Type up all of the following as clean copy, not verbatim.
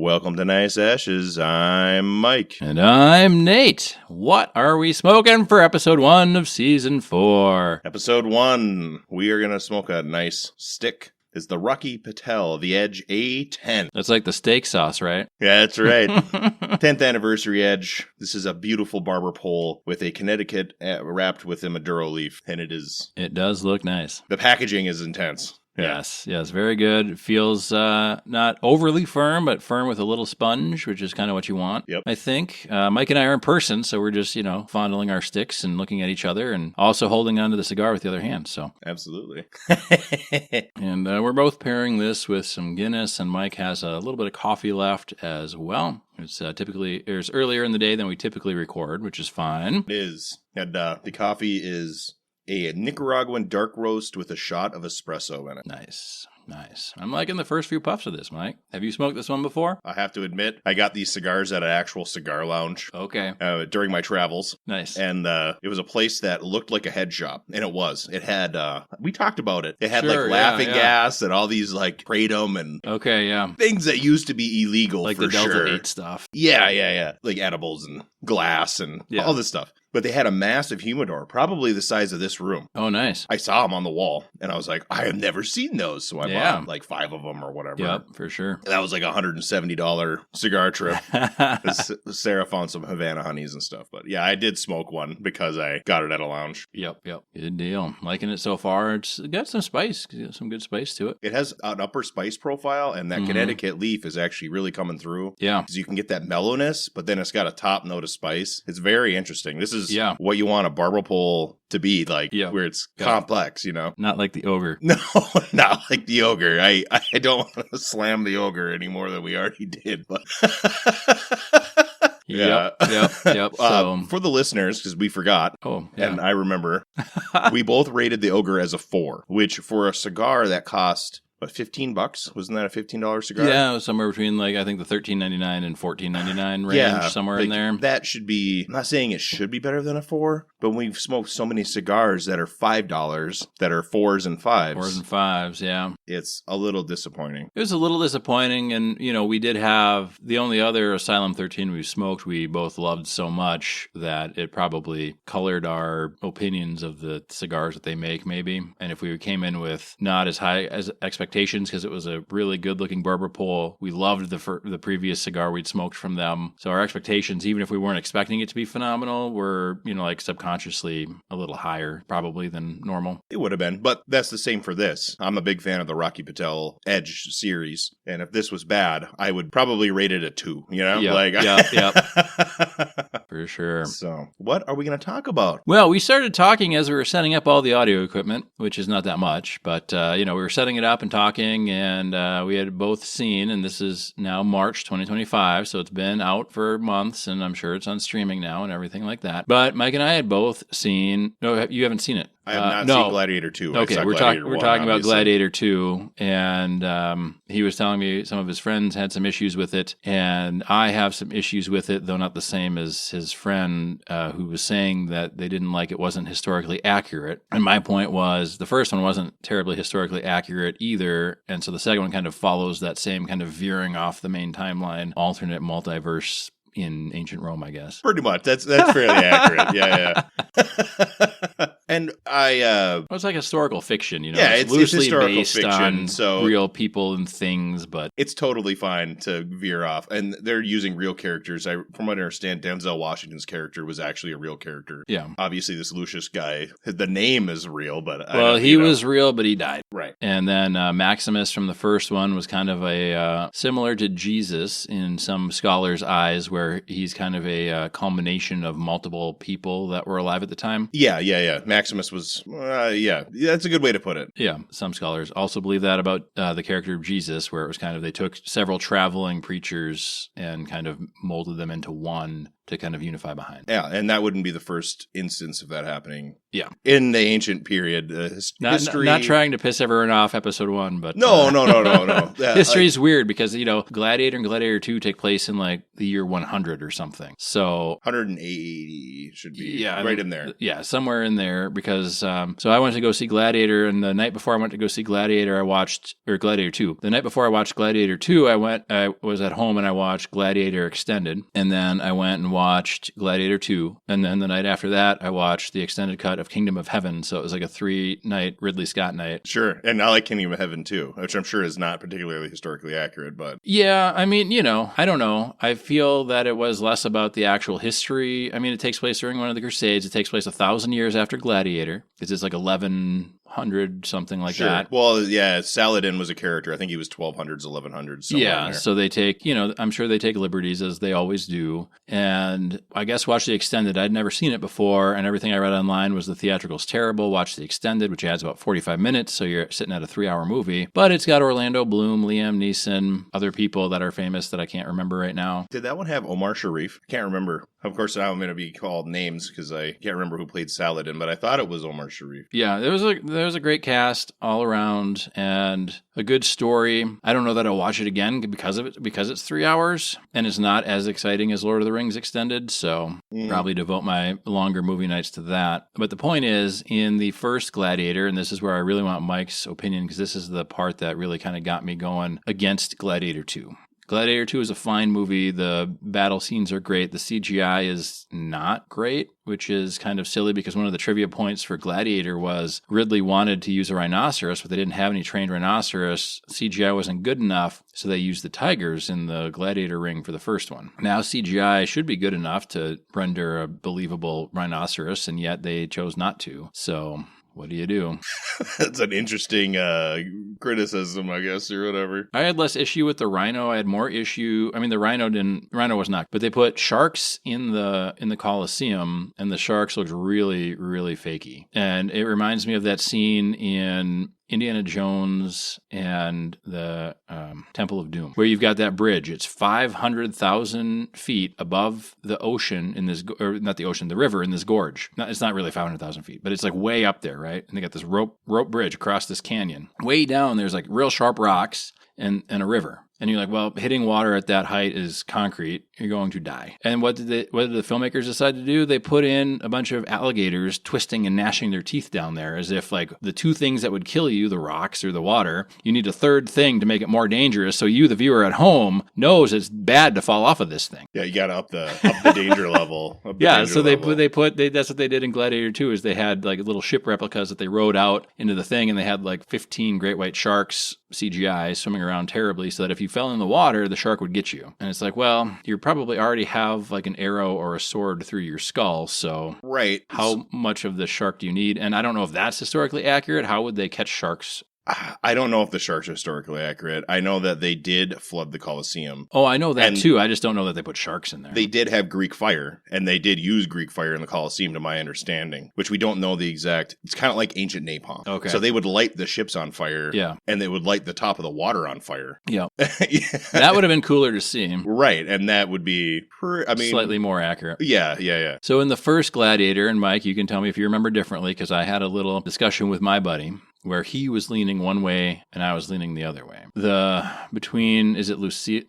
Welcome to Nice Ashes. I'm Mike. And I'm Nate. What are we smoking for episode 1 of season 4? Episode 1, we are going to smoke a nice stick. It's the Rocky Patel Edge A-10. That's like the steak sauce, right? Yeah, that's right. 10th anniversary Edge. This is a beautiful barber pole with a Connecticut wrapped with a Maduro leaf. And It does look nice. The packaging is intense. Yeah. Yes, very good. It feels not overly firm, but firm with a little sponge, which is kind of what you want, Yep. I think. Mike and I are in person, so we're just, fondling our sticks and looking at each other and also holding onto the cigar with the other hand. So Absolutely. And we're both pairing this with some Guinness, and Mike has a little bit of coffee left as well. It's it's earlier in the day than we typically record, which is fine. It is. And the coffee is a Nicaraguan dark roast with a shot of espresso in it. Nice. I'm liking the first few puffs of this, Mike. Have you smoked this one before? I have to admit, I got these cigars at an actual cigar lounge. Okay. During my travels. Nice. And it was a place that looked like a head shop. And it was. It had, we talked about it. It had laughing gas and all these kratom and okay, yeah. things that used to be illegal like for the Delta sure. 8 stuff. Yeah. Like edibles and glass and all this stuff. But they had a massive humidor, probably the size of this room. Oh, nice. I saw them on the wall, and I was like, I have never seen those. So I bought like 5 of them or whatever. Yep, for sure. That was like a $170 cigar trip. Sarah found some Havana honeys and stuff. But yeah, I did smoke one because I got it at a lounge. Yep. Good deal. Liking it so far. It's got some spice, some good spice to it. It has an upper spice profile, and that Connecticut leaf is actually really coming through. Yeah. Because you can get that mellowness, but then it's got a top note of spice. It's very interesting. This is what you want a barber pole to be like, where it's complex, Not like the ogre. No, not like the ogre. I don't want to slam the ogre any more than we already did, but Yep. So, for the listeners, because we forgot, and I remember, we both rated the ogre as a 4, which for a cigar that cost $15? Wasn't that a $15 cigar? Yeah, it was somewhere between I think the $13.99 and $14.99 range, somewhere in there. That should be, I'm not saying it should be better than a 4, but we've smoked so many cigars that are $5 that are 4s and 5s. 4s and 5s, yeah. It's a little disappointing. It was a little disappointing, and, we did have the only other Asylum 13 we smoked we both loved so much that it probably colored our opinions of the cigars that they make, maybe. And if we came in with not as high as expectations, because it was a really good-looking barber pole. We loved the previous cigar we'd smoked from them. So our expectations, even if we weren't expecting it to be phenomenal, were, subconsciously a little higher probably than normal. It would have been, but that's the same for this. I'm a big fan of the Rocky Patel Edge series, and if this was bad, I would probably rate it a 2, Yep. For sure. So, what are we going to talk about? Well, we started talking as we were setting up all the audio equipment, which is not that much, but, we were setting it up and talking, and we had both seen, and this is now March 2025, so it's been out for months, and I'm sure it's on streaming now and everything like that. But Mike and I had both seen, no, you haven't seen it. I have not seen Gladiator 2. Okay, we're talking about Gladiator 2, and he was telling me some of his friends had some issues with it, and I have some issues with it, though not the same as his friend who was saying that they didn't like it wasn't historically accurate. And my point was the first one wasn't terribly historically accurate either, and so the second one kind of follows that same kind of veering off the main timeline, alternate multiverse in ancient Rome, I guess. Pretty much. That's fairly accurate. Yeah. And it's like historical fiction, Yeah, it's loosely historical based fiction, on so real people and things, but it's totally fine to veer off. And they're using real characters. From what I understand, Denzel Washington's character was actually a real character. Yeah. Obviously, this Lucius guy, the name is real, but he was real, but he died. Right. And then Maximus from the first one was kind of a similar to Jesus in some scholars' eyes, where he's kind of a culmination of multiple people that were alive at the time. Yeah. Maximus was, that's a good way to put it. Yeah, some scholars also believe that about the character of Jesus, where it was kind of, they took several traveling preachers and kind of molded them into one to kind of unify behind. Yeah, and that wouldn't be the first instance of that happening. Yeah. In the ancient period. History... Not trying to piss everyone off episode 1, but... No. History is weird because, Gladiator and Gladiator 2 take place in like the year 100 or something. So... 180 should be right in there. Yeah, somewhere in there because... so I went to go see Gladiator, and the night before I went to go see Gladiator, Gladiator 2. The night before I watched Gladiator 2, I was at home and I watched Gladiator Extended, and then I went and watched Gladiator 2, and then the night after that, I watched the extended cut of Kingdom of Heaven, so it was like a 3-night Ridley Scott night. Sure, and I like Kingdom of Heaven too, which I'm sure is not particularly historically accurate, but... Yeah, I mean, I don't know. I feel that it was less about the actual history. I mean, it takes place during one of the Crusades. It takes place 1,000 years after Gladiator. It's like 1100, something like that. Well, yeah, Saladin was a character. I think he was 1200s, 1100s. Yeah, so they take, I'm sure they take liberties as they always do. And I guess watch the extended. I'd never seen it before, and everything I read online was the theatrical's terrible. Watch the extended, which adds about 45 minutes, so you're sitting at a 3-hour movie. But it's got Orlando Bloom, Liam Neeson, other people that are famous that I can't remember right now. Did that one have Omar Sharif? I can't remember. Of course, now I'm going to be called names because I can't remember who played Saladin, but I thought it was Omar Sharif. Yeah, there was a great cast all around and a good story. I don't know that I'll watch it again because of it, because it's 3 hours and it's not as exciting as Lord of the Rings Extended, so probably devote my longer movie nights to that. But the point is, in the first Gladiator, and this is where I really want Mike's opinion because this is the part that really kind of got me going against Gladiator 2. Gladiator 2 is a fine movie. The battle scenes are great. The CGI is not great, which is kind of silly because one of the trivia points for Gladiator was Ridley wanted to use a rhinoceros, but they didn't have any trained rhinoceros. CGI wasn't good enough, so they used the tigers in the Gladiator ring for the first one. Now CGI should be good enough to render a believable rhinoceros, and yet they chose not to. So... what do you do? That's an interesting criticism, I guess, or whatever. I had less issue with the rhino. I had more issue. I mean, the rhino was not, but they put sharks in the Colosseum, and the sharks looked really, really fakey. And it reminds me of that scene in Indiana Jones and the Temple of Doom, where you've got that bridge. It's 500,000 feet above the ocean in this, or not the ocean, the river in this gorge. It's not really 500,000 feet, but it's like way up there, right? And they got this rope bridge across this canyon. Way down, there's like real sharp rocks and a river. And you're like, well, hitting water at that height is concrete. You're going to die. And what did the filmmakers decide to do? They put in a bunch of alligators twisting and gnashing their teeth down there as if like the two things that would kill you, the rocks or the water, you need a third thing to make it more dangerous. So you, the viewer at home, knows it's bad to fall off of this thing. Yeah, you got to up the danger level. That's what they did in Gladiator 2 is they had like little ship replicas that they rode out into the thing, and they had like 15 great white sharks CGI swimming around terribly so that if you fell in the water, the shark would get you. And it's like, well, you probably already have like an arrow or a sword through your skull, so right. How much of the shark do you need? And I don't know if that's historically accurate. How would they catch sharks? I don't know if the sharks are historically accurate. I know that they did flood the Colosseum. Oh, I know that too. I just don't know that they put sharks in there. They did have Greek fire, and they did use Greek fire in the Colosseum, to my understanding, which we don't know the exact. It's kind of like ancient napalm. Okay. So they would light the ships on fire, yeah, and they would light the top of the water on fire. Yeah. That would have been cooler to see. Right, and that would be, slightly more accurate. Yeah. So in the first Gladiator, and Mike, you can tell me if you remember differently, because I had a little discussion with my buddy, where he was leaning one way and I was leaning the other way. Is it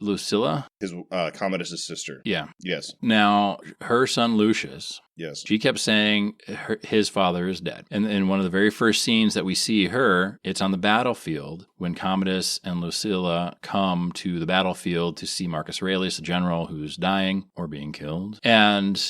Lucilla? His Commodus' sister. Yeah. Yes. Now, her son Lucius. Yes. She kept saying his father is dead. And in one of the very first scenes that we see her, it's on the battlefield when Commodus and Lucilla come to the battlefield to see Marcus Aurelius, the general who's dying or being killed.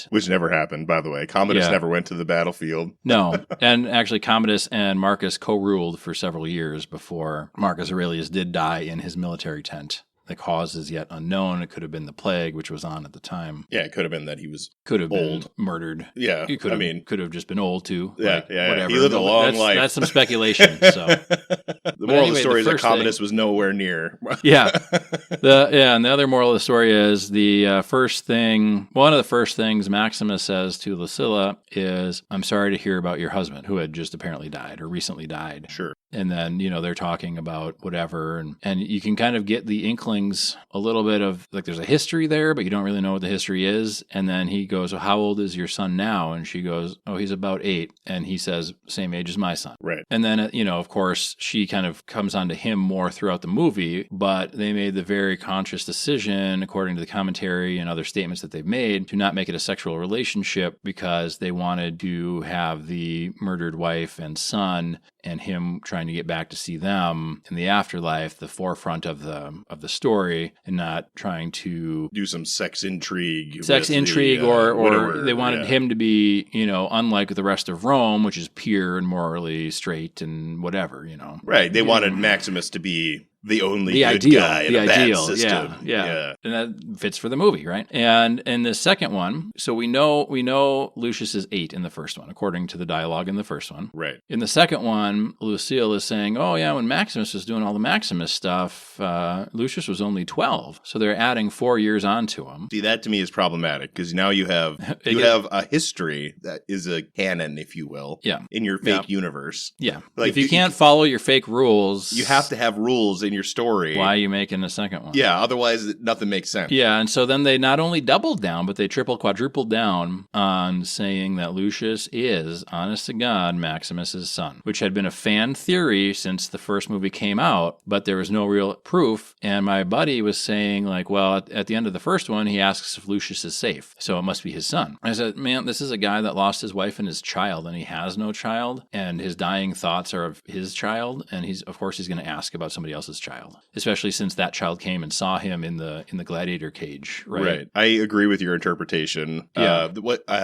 Which never happened, by the way. Commodus never went to the battlefield. No. And actually, Commodus and Marcus co-ruled for several years before Marcus Aurelius did die in his military tent. The cause is yet unknown. It could have been the plague, which was on at the time. Yeah, it could have been that he was old, been murdered. Yeah, he could have just been old too. Yeah, like, yeah. Whatever. He lived a long life. That's some speculation. So the moral of the story is that Commodus was nowhere near. Yeah, and the other moral of the story is one of the first things Maximus says to Lucilla is, "I'm sorry to hear about your husband, who had just apparently died or recently died." Sure. And then, they're talking about whatever. And you can kind of get the inklings a little bit of, like, there's a history there, but you don't really know what the history is. And then he goes, well, how old is your son now? And she goes, oh, he's about 8. And he says, same age as my son. Right. And then, of course, she kind of comes on to him more throughout the movie, but they made the very conscious decision, according to the commentary and other statements that they've made, to not make it a sexual relationship because they wanted to have the murdered wife and son and him trying to get back to see them in the afterlife, the forefront of the story, and not trying to do some sex intrigue, or they wanted him to be, unlike the rest of Rome, which is pure and morally straight and whatever, Right. They wanted Maximus to be the only good ideal guy in a bad system. Yeah. And that fits for the movie, right? And in the second one, so we know Lucius is 8 in the first one, according to the dialogue in the first one. Right. In the second one, Lucille is saying, oh yeah, when Maximus was doing all the Maximus stuff, Lucius was only 12. So they're adding 4 years onto him. See, that to me is problematic because now you have have a history that is a canon, if you will, in your fake universe. Yeah. Like, if you can't follow your fake rules, you have to have rules in your story. Why are you making a second one? Yeah, otherwise nothing makes sense. Yeah, and so then they not only doubled down, but they quadrupled down on saying that Lucius is, honest to God, Maximus's son, which had been a fan theory since the first movie came out, but there was no real proof. And my buddy was saying, like, well, at the end of the first one, he asks if Lucius is safe, so it must be his son. I said, man, this is a guy that lost his wife and his child, and he has no child, and his dying thoughts are of his child, and he's going to ask about somebody else's child, especially since that child came and saw him in the gladiator cage, right? I agree with your interpretation. Yeah.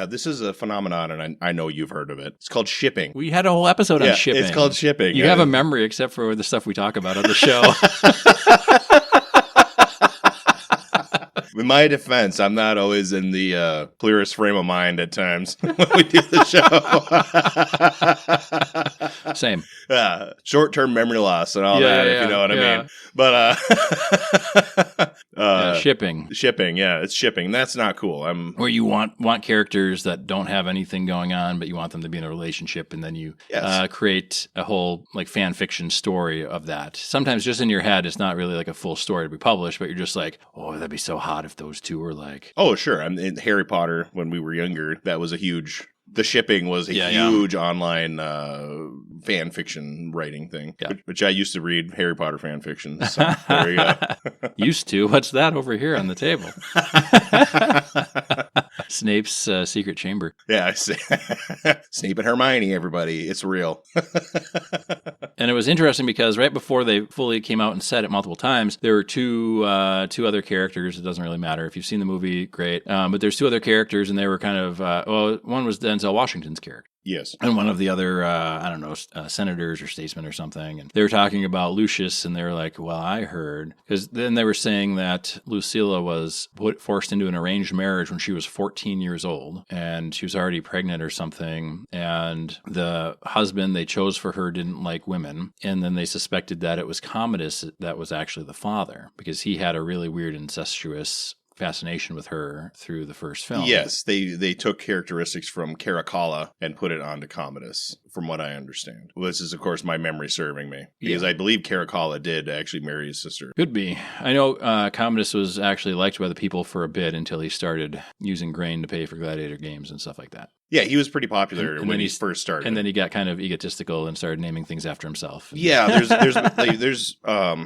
This is a phenomenon, and I know you've heard of it. It's called shipping. We had a whole episode on shipping. It's called shipping. You have a memory except for the stuff we talk about on the show. In my defense, I'm not always in the clearest frame of mind at times when we do the show. Same. Short-term memory loss and all that, if you know what I mean. But shipping. Shipping, it's shipping. That's not cool. Where you want characters that don't have anything going on, but you want them to be in a relationship, and then you create a whole like fan fiction story of that. Sometimes just in your head, it's not really like a full story to be published, but you're just like, oh, that'd be so hot if those two were like... Oh, sure. In Harry Potter, when we were younger, that was a huge... The shipping was a huge online fan fiction writing thing, which I used to read Harry Potter fan fiction. So there you go. Used to? What's that over here on the table? Snape's secret chamber. Yeah, Snape and Hermione, everybody. It's real. And it was interesting because right before they fully came out and said it multiple times, there were two other characters. It doesn't really matter. If you've seen the movie, great. But there's 2 other characters, and they were kind of, one was Denzel Washington's character. Yes. And one of the other, senators or statesmen or something. And they were talking about Lucius, and they were like, well, I heard. Because then they were saying that Lucilla was forced into an arranged marriage when she was 14 years old, and she was already pregnant or something. And the husband they chose for her didn't like women. And then they suspected that it was Commodus that was actually the father, because he had a really weird incestuous fascination with her through the first film. Yes, they took characteristics from Caracalla and put it onto Commodus, from what I understand. Well, this is, of course, my memory serving me, because I believe Caracalla did actually marry his sister. Could be. I know Commodus was actually liked by the people for a bit until he started using grain to pay for Gladiator games and stuff like that. Yeah, he was pretty popular when he first started. And then he got kind of egotistical and started naming things after himself. Yeah, there's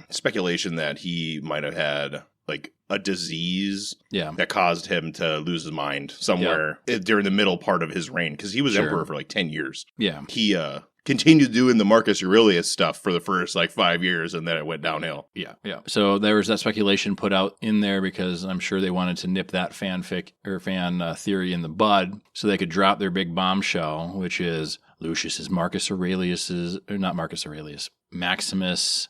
speculation that he might have had like a disease that caused him to lose his mind somewhere during the middle part of his reign, because he was emperor for like 10 years. Yeah. He continued doing the Marcus Aurelius stuff for the first like 5 years, and then it went downhill. Yeah. So there was that speculation put out in there because I'm sure they wanted to nip that fanfic or fan theory in the bud so they could drop their big bombshell, which is Lucius is Maximus.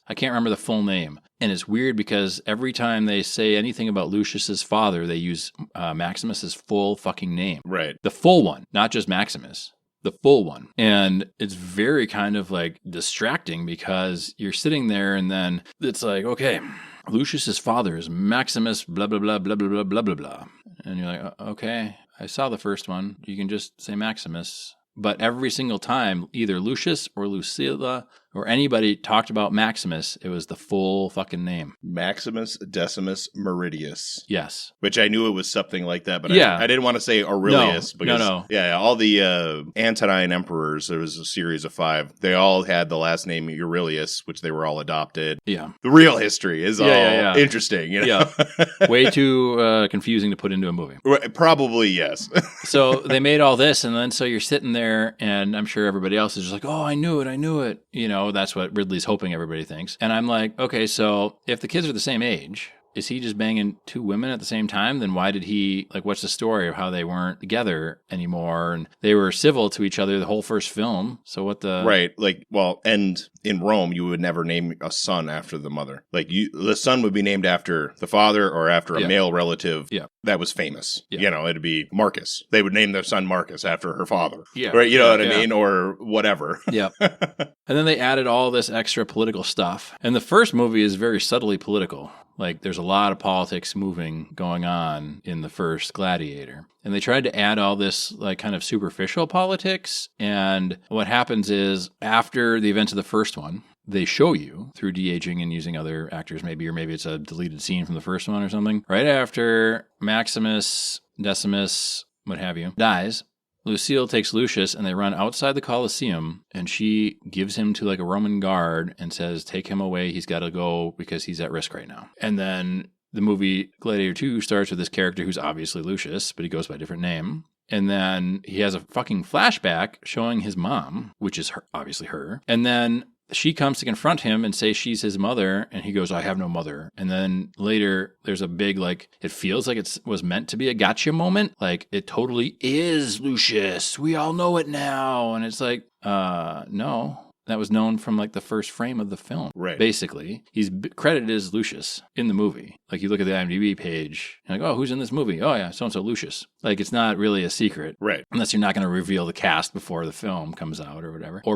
I can't remember the full name. And it's weird because every time they say anything about Lucius's father, they use Maximus's full fucking name. Right. The full one, not just Maximus. The full one. And it's very kind of like distracting because you're sitting there and then it's like, okay, Lucius's father is Maximus, blah, blah, blah, blah, blah, blah, blah, blah, blah. And you're like, okay, I saw the first one. You can just say Maximus. But every single time, either Lucius or Lucilla or anybody talked about Maximus, it was the full fucking name. Maximus Decimus Meridius. Yes. Which I knew it was something like that, but I didn't want to say Aurelius. No. Yeah, all the Antonine emperors, there was a series of 5. They all had the last name Aurelius, which they were all adopted. Yeah. The real history is all interesting. You know? Yeah. Way too confusing to put into a movie. Probably, yes. So they made all this, and then so you're sitting there, and I'm sure everybody else is just like, oh, I knew it. You know, that's what Ridley's hoping everybody thinks. And I'm like, okay, so if the kids are the same age, is he just banging 2 women at the same time? Then why did he, like, what's the story of how they weren't together anymore? And they were civil to each other the whole first film. So what the... Right. Like, well, and in Rome, you would never name a son after the mother. Like, the son would be named after the father or after a male relative that was famous. Yeah. You know, it'd be Marcus. They would name their son Marcus after her father. Yeah. Right? You know what I mean? Or whatever. Yeah. And then they added all this extra political stuff. And the first movie is very subtly political. Like, there's a lot of politics going on in the first Gladiator. And they tried to add all this, like, kind of superficial politics. And what happens is, after the events of the first one, they show you through de-aging and using other actors, maybe it's a deleted scene from the first one or something. Right after Maximus Decimus, what have you, dies, Lucille takes Lucius and they run outside the Colosseum, and she gives him to like a Roman guard and says, take him away. He's got to go because he's at risk right now. And then the movie Gladiator 2 starts with this character who's obviously Lucius, but he goes by a different name. And then he has a fucking flashback showing his mom, which is obviously her. And then she comes to confront him and say she's his mother, and he goes, I have no mother. And then later, there's a big, like, it feels like it was meant to be a gotcha moment. Like, it totally is Lucius. We all know it now. And it's like, no. That was known from, like, the first frame of the film. Right. Basically, he's credited as Lucius in the movie. Like, you look at the IMDb page, and like, oh, who's in this movie? Oh, yeah, so-and-so Lucius. Like, it's not really a secret. Right. Unless you're not going to reveal the cast before the film comes out or whatever. Or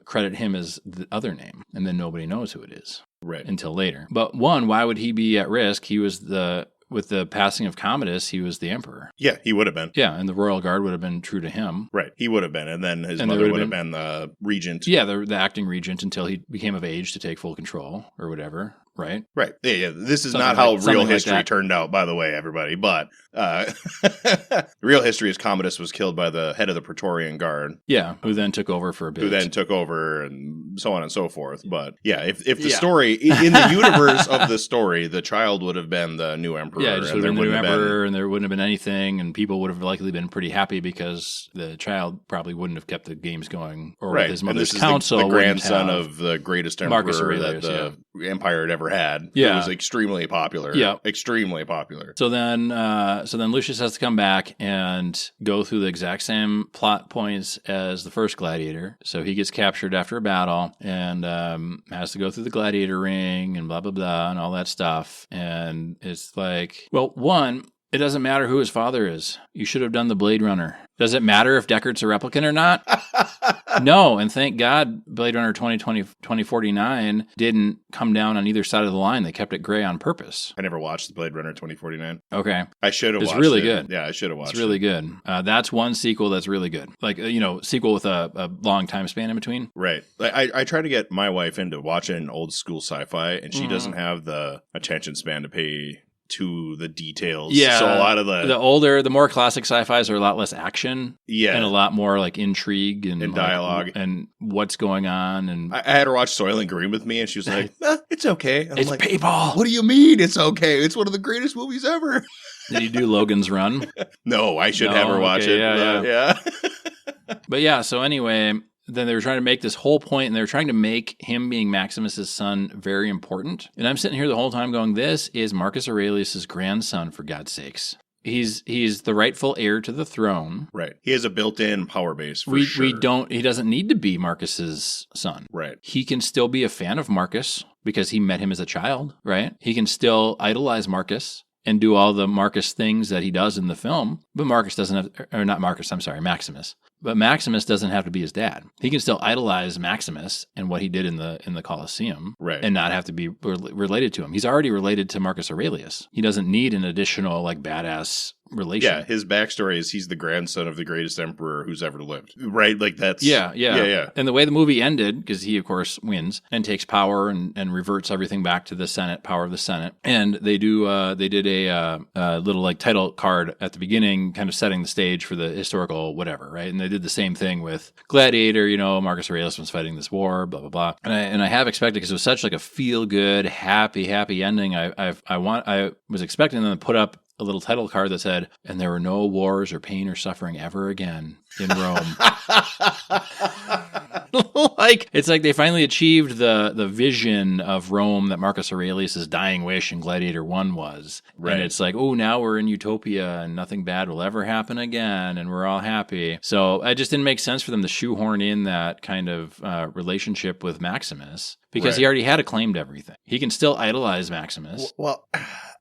credit him as the other name, and then nobody knows who it is. Right. Until later. But one, why would he be at risk? He was with the passing of Commodus, he was the emperor. Yeah, he would have been. Yeah, and the royal guard would have been true to him. Right, he would have been, and then his mother would have been the regent. Yeah, the acting regent until he became of age to take full control or whatever. Right? Right. Yeah. This is not how real history turned out, by the way, everybody. But real history is Commodus was killed by the head of the Praetorian Guard. Yeah, who then took over for a bit. And so on and so forth. But yeah, if the story, in the universe of the story, the child would have been the new emperor. Yeah, just would have been the new emperor, and there wouldn't have been anything, and people would have likely been pretty happy because the child probably wouldn't have kept the games going, or with his mother's counsel. The grandson of the greatest emperor Marcus Aurelius, that the empire had ever had. Yeah. It was extremely popular. Yeah. Extremely popular. So then Lucius has to come back and go through the exact same plot points as the first Gladiator. So he gets captured after a battle and has to go through the Gladiator ring and blah, blah, blah, and all that stuff. And it's like, well, one, it doesn't matter who his father is. You should have done the Blade Runner. Does it matter if Deckard's a replicant or not? No, and thank God Blade Runner 2049 didn't come down on either side of the line. They kept it gray on purpose. I never watched the Blade Runner 2049. Okay. I should have watched it. It's really good. Yeah, I should have watched it. It's really good. That's one sequel that's really good. Like, sequel with a long time span in between. Right. I try to get my wife into watching old school sci-fi, and she doesn't have the attention span to pay to the details. Yeah. So a lot of the more classic sci-fis are a lot less action. Yeah. And a lot more like intrigue and dialogue and what's going on. And I had her watch Soylent Green with me, and she was like, it's okay. And it's like, people. What do you mean it's okay? It's one of the greatest movies ever. Did you do Logan's Run? No, I should have her watch it. Yeah. But yeah, so anyway, then they were trying to make this whole point, and they were trying to make him being Maximus's son very important. And I'm sitting here the whole time going, this is Marcus Aurelius's grandson, for God's sakes. He's the rightful heir to the throne. Right. He has a built-in power base for sure. He doesn't need to be Marcus's son. Right. He can still be a fan of Marcus because he met him as a child, right? He can still idolize Marcus and do all the Marcus things that he does in the film But Marcus doesn't have, or not Marcus, I'm sorry, Maximus. But Maximus doesn't have to be his dad. He can still idolize Maximus and what he did in the Colosseum, right, and not have to be related to him. He's already related to Marcus Aurelius. He doesn't need an additional like badass relation. Yeah, his backstory is he's the grandson of the greatest emperor who's ever lived. Right? Like that's yeah. Yeah. And the way the movie ended, because he of course wins and takes power and reverts everything back to the Senate, power of the Senate. And they did a little like title card at the beginning, kind of setting the stage for the historical whatever, right? And they did the same thing with Gladiator, Marcus Aurelius was fighting this war, blah blah blah. And I have expected, because it was such like a feel good, happy ending. I was expecting them to put up a little title card that said, "And there were no wars or pain or suffering ever again in Rome." Like, it's like they finally achieved the vision of Rome that Marcus Aurelius' dying wish in Gladiator 1 was. Right. And it's like, oh, now we're in utopia and nothing bad will ever happen again and we're all happy. So it just didn't make sense for them to shoehorn in that kind of relationship with Maximus, because he already had acclaimed everything. He can still idolize Maximus. Well,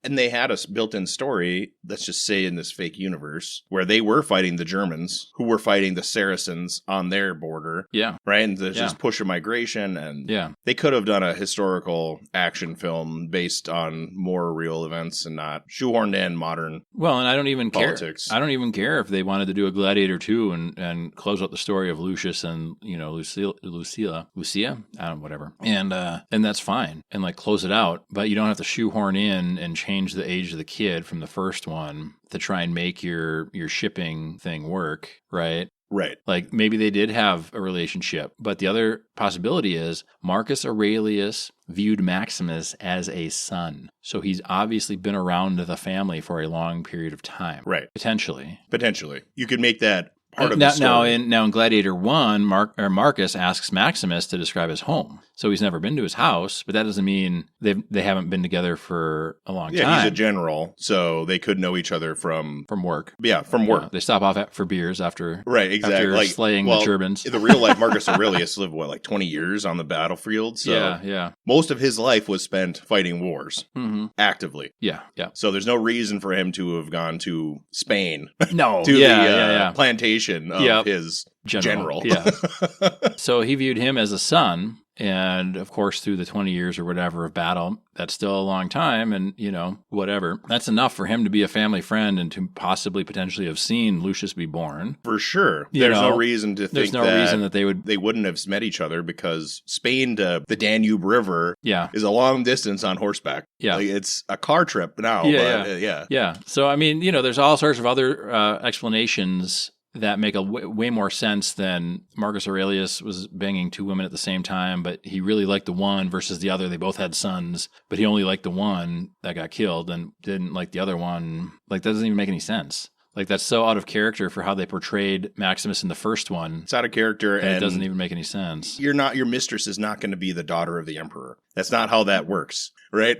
and they had a built-in story, let's just say in this fake universe, where they were fighting the Germans, who were fighting the Saracens on their border. Yeah. Right? And there's just push of migration. And they could have done a historical action film based on more real events and not shoehorned in modern Well, and I don't even politics. care. I don't even care if they wanted to do a Gladiator 2 and close out the story of Lucius and, Lucia? I don't know, whatever. And that's fine. And like close it out. But you don't have to shoehorn in and change the age of the kid from the first one to try and make your shipping thing work, right? Right. Like maybe they did have a relationship, but the other possibility is Marcus Aurelius viewed Maximus as a son. So he's obviously been around the family for a long period of time. Right. Potentially. You could make that part of the story. Now in Gladiator 1, Marcus asks Maximus to describe his home. So he's never been to his house, but that doesn't mean they haven't been together for a long time. Yeah, he's a general, so they could know each other from work. Yeah, from work. They stop off for beers after exactly. After slaying the Turbans. The real life Marcus Aurelius lived, like 20 years on the battlefield? So most of his life was spent fighting wars actively. Yeah. So there's no reason for him to have gone to Spain. No. to the plantation of his general. Yeah. So he viewed him as a son. And of course, through the 20 years or whatever of battle, that's still a long time. And, whatever. That's enough for him to be a family friend and to potentially have seen Lucius be born. For sure. There's no reason to think that they wouldn't have met each other, because Spain to the Danube River is a long distance on horseback. Yeah. Like, it's a car trip now. Yeah. So, I mean, there's all sorts of other explanations that make a way more sense than Marcus Aurelius was banging two women at the same time, but he really liked the one versus the other. They both had sons, but he only liked the one that got killed and didn't like the other one. Like, that doesn't even make any sense. Like, that's so out of character for how they portrayed Maximus in the first one. It's out of character, and it doesn't even make any sense. Your mistress is not going to be the daughter of the emperor. That's not how that works, right?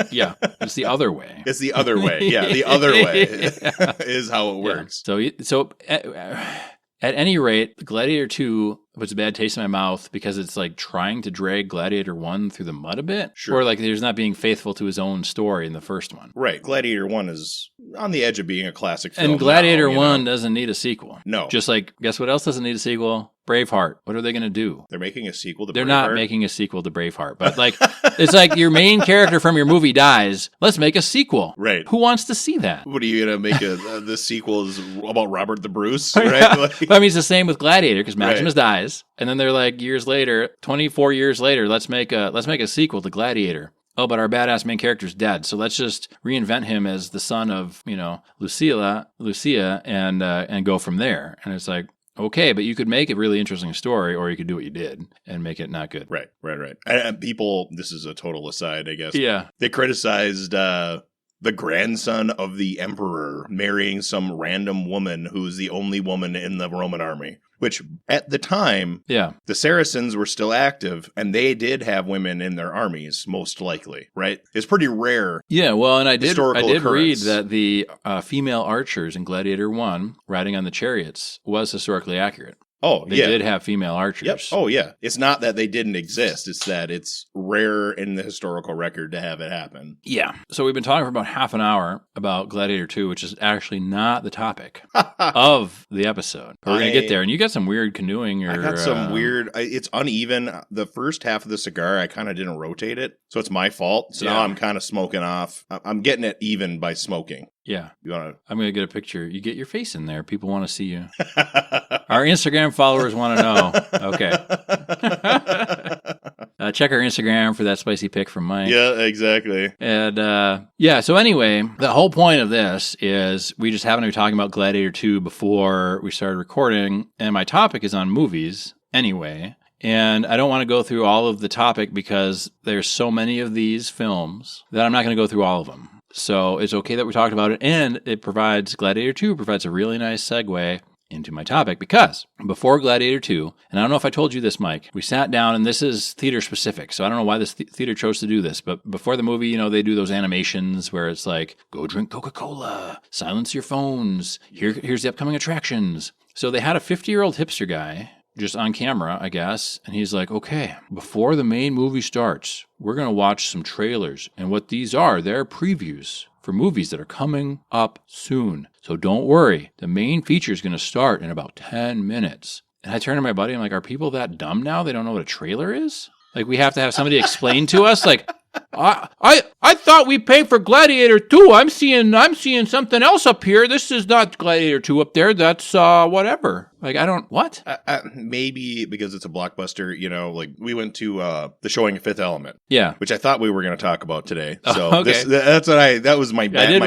Yeah, it's the other way. It's the other way. Yeah, the other way is how it works. Yeah. So at any rate, Gladiator 2 puts a bad taste in my mouth because it's like trying to drag Gladiator 1 through the mud a bit. Sure. Or like there's not being faithful to his own story in the first one. Right. Gladiator 1 is on the edge of being a classic film. And Gladiator 1 doesn't need a sequel. No. Just like, guess what else doesn't need a sequel? Braveheart. What are they going to do? They're making a sequel to Braveheart? They're not making a sequel to Braveheart. But like, it's like your main character from your movie dies. Let's make a sequel. Right. Who wants to see that? What are you going to make the sequel is about Robert the Bruce? Right? Like, I mean, it's the same with Gladiator because Maximus dies. And then they're like, years later, 24 years later, let's make a sequel to Gladiator. Oh, but our badass main character's dead, so let's just reinvent him as the son of, Lucia, and go from there. And it's like, okay, but you could make a really interesting story, or you could do what you did and make it not good. Right. And people, this is a total aside, I guess. Yeah. They criticized the grandson of the emperor marrying some random woman who's the only woman in the Roman army. Which, at the time, the Saracens were still active, and they did have women in their armies, most likely, right? It's pretty rare. Yeah, well, and I did read that the female archers in Gladiator 1 riding on the chariots was historically accurate. Oh, they did have female archers. Yep. Oh, yeah. It's not that they didn't exist. It's that it's rare in the historical record to have it happen. Yeah. So we've been talking for about half an hour about Gladiator 2, which is actually not the topic of the episode. But we're going to get there. And you got some weird canoeing. I got some weird. It's uneven. The first half of the cigar, I kind of didn't rotate it. So it's my fault. So now I'm kind of smoking off. I'm getting it even by smoking. Yeah. You want to? I'm going to get a picture. You get your face in there. People want to see you. Our Instagram followers want to know. Okay. Check our Instagram for that spicy pic from Mike. Yeah, exactly. And so anyway, the whole point of this is we just happened to be talking about Gladiator 2 before we started recording. And my topic is on movies anyway. And I don't want to go through all of the topic because there's so many of these films that I'm not going to go through all of them. So it's okay that we talked about it, and Gladiator 2 provides a really nice segue into my topic, because before Gladiator 2, and I don't know if I told you this, Mike, we sat down, and this is theater specific, so I don't know why this theater chose to do this, but before the movie, they do those animations where it's like, go drink Coca-Cola, silence your phones, here's the upcoming attractions. So they had a 50-year-old hipster guy just on camera, I guess. And he's like, okay, before the main movie starts, we're going to watch some trailers. And what these are, they're previews for movies that are coming up soon. So don't worry. The main feature is going to start in about 10 minutes. And I turned to my buddy, I'm like, are people that dumb now? They don't know what a trailer is? Like, we have to have somebody explain to us, like, I thought we paid for Gladiator 2. I'm seeing something else up here. This is not Gladiator 2 up there. That's whatever. Like, I don't, what? Maybe because it's a blockbuster, like we went to the showing of Fifth Element. Yeah. Which I thought we were going to talk about today. So okay. That was my bad.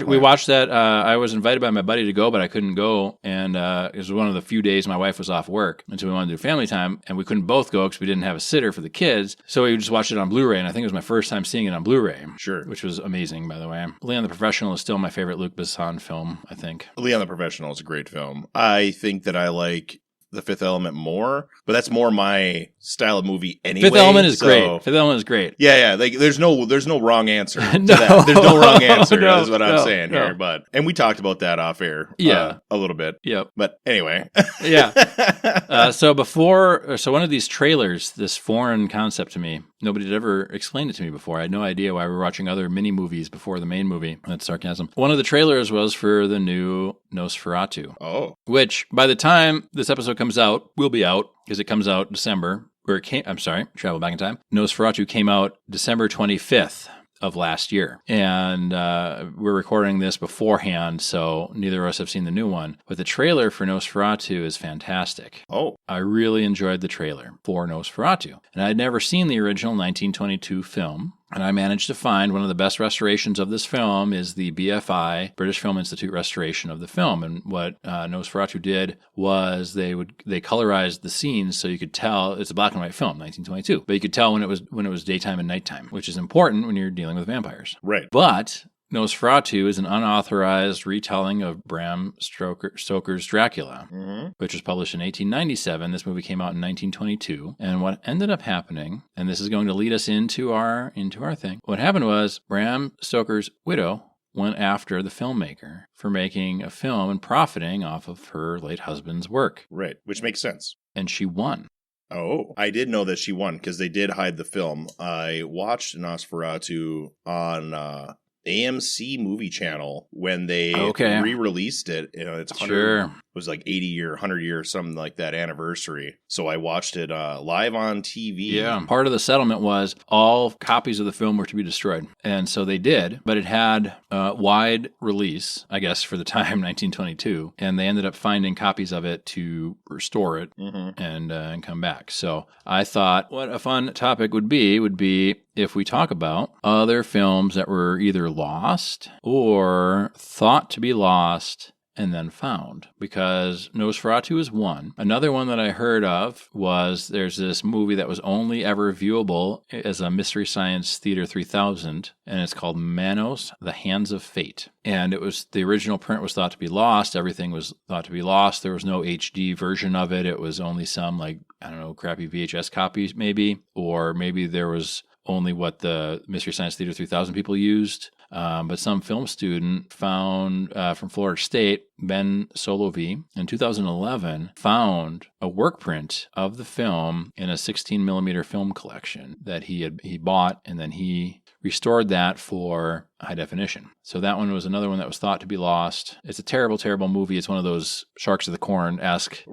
We watched that. I was invited by my buddy to go, but I couldn't go. And it was one of the few days my wife was off work. And so we wanted to do family time, and we couldn't both go because we didn't have a sitter for the kids. So we just watched it on Blu-ray, and I think it was my first time seeing it on Blu-ray. Sure. Which was amazing, by the way. Leon the Professional is still my favorite Luc Besson film, I think. Leon the Professional is a great film. I think that I like The Fifth Element more, but that's more my style of movie anyway. Fifth Element is great. Fifth Element is great. Yeah. Like, there's no wrong answer to that. There's no wrong answer. Is what I'm saying here. And we talked about that off air. A little bit. Yep. But anyway. Yeah. So one of these trailers, this foreign concept to me, nobody had ever explained it to me before. I had no idea why we were watching other mini movies before the main movie. That's sarcasm. One of the trailers was for the new Nosferatu. Oh. Which, by the time this episode comes out, will be out, because it comes out December. Travel back in time. Nosferatu came out December 25th of last year. And we're recording this beforehand, so neither of us have seen the new one. But the trailer for Nosferatu is fantastic. Oh. I really enjoyed the trailer for Nosferatu. And I'd never seen the original 1922 film. And I managed to find one of the best restorations of this film is the BFI, British Film Institute restoration of the film. And what Nosferatu did was they colorized the scenes so you could tell it's a black and white film, 1922, but you could tell when it was daytime and nighttime, which is important when you're dealing with vampires. Right. But Nosferatu is an unauthorized retelling of Bram Stoker's Dracula, which was published in 1897. This movie came out in 1922. And what ended up happening, and this is going to lead us into our thing, what happened was Bram Stoker's widow went after the filmmaker for making a film and profiting off of her late husband's work. Right, which makes sense. And she won. Oh, I did know that she won because they did hide the film. I watched Nosferatu on AMC movie channel when they re-released it. It's 100, it was like 80 or 100 years, something like that anniversary. So I watched it live on TV. Yeah. Part of the settlement was all copies of the film were to be destroyed. And so they did, but it had wide release, I guess, for the time, 1922. And they ended up finding copies of it to restore it and come back. So I thought what a fun topic would be if we talk about other films that were either lost or thought to be lost and then found, because Nosferatu is one. Another one that I heard of was there's this movie that was only ever viewable as a Mystery Science Theater 3000, and it's called Manos, The Hands of Fate. And it was, the original print was thought to be lost. Everything was thought to be lost. There was no HD version of it. It was only some, crappy VHS copies maybe, or maybe there was only what the Mystery Science Theater 3000 people used. But some film student found from Florida State Ben Solovey, in 2011, found a work print of the film in a 16 millimeter film collection that he bought, and then he restored that for high definition. So that one was another one that was thought to be lost. It's a terrible, terrible movie. It's one of those Sharks of the Corn-esque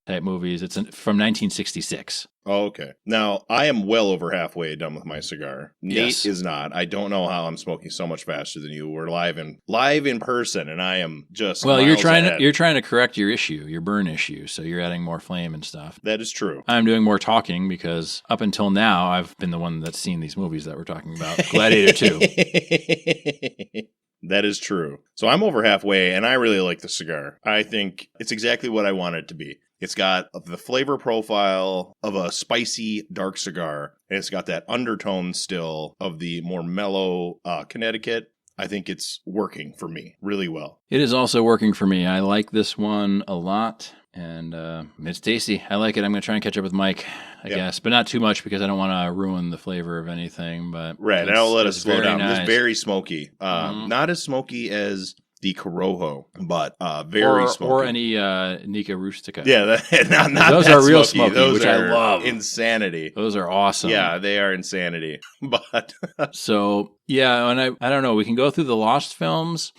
type movies. It's from 1966. Oh, okay. Now, I am well over halfway done with my cigar. Nate is not. I don't know how I'm smoking so much faster than you. We're live in person, and I am just you're trying to correct your issue, your burn issue, so you're adding more flame and stuff. That is true. I'm doing more talking because up until now, I've been the one that's seen these movies that we're talking about. Gladiator 2. That is true. So I'm over halfway, and I really like the cigar. I think it's exactly what I want it to be. It's got the flavor profile of a spicy, dark cigar, and it's got that undertone still of the more mellow Connecticut. I think it's working for me really well. It is also working for me. I like this one a lot, and it's tasty. I like it. I'm going to try and catch up with Mike, I guess, but not too much because I don't want to ruin the flavor of anything. But right, and I'll let it slow down. Nice. It's very smoky. Not as smoky as the Corojo, but very smoky. Or any Nica Rustica. Yeah, not those are real smoky, those which I love. Insanity. Those are awesome. Yeah, they are insanity. But so yeah, and I don't know. We can go through the Lost films.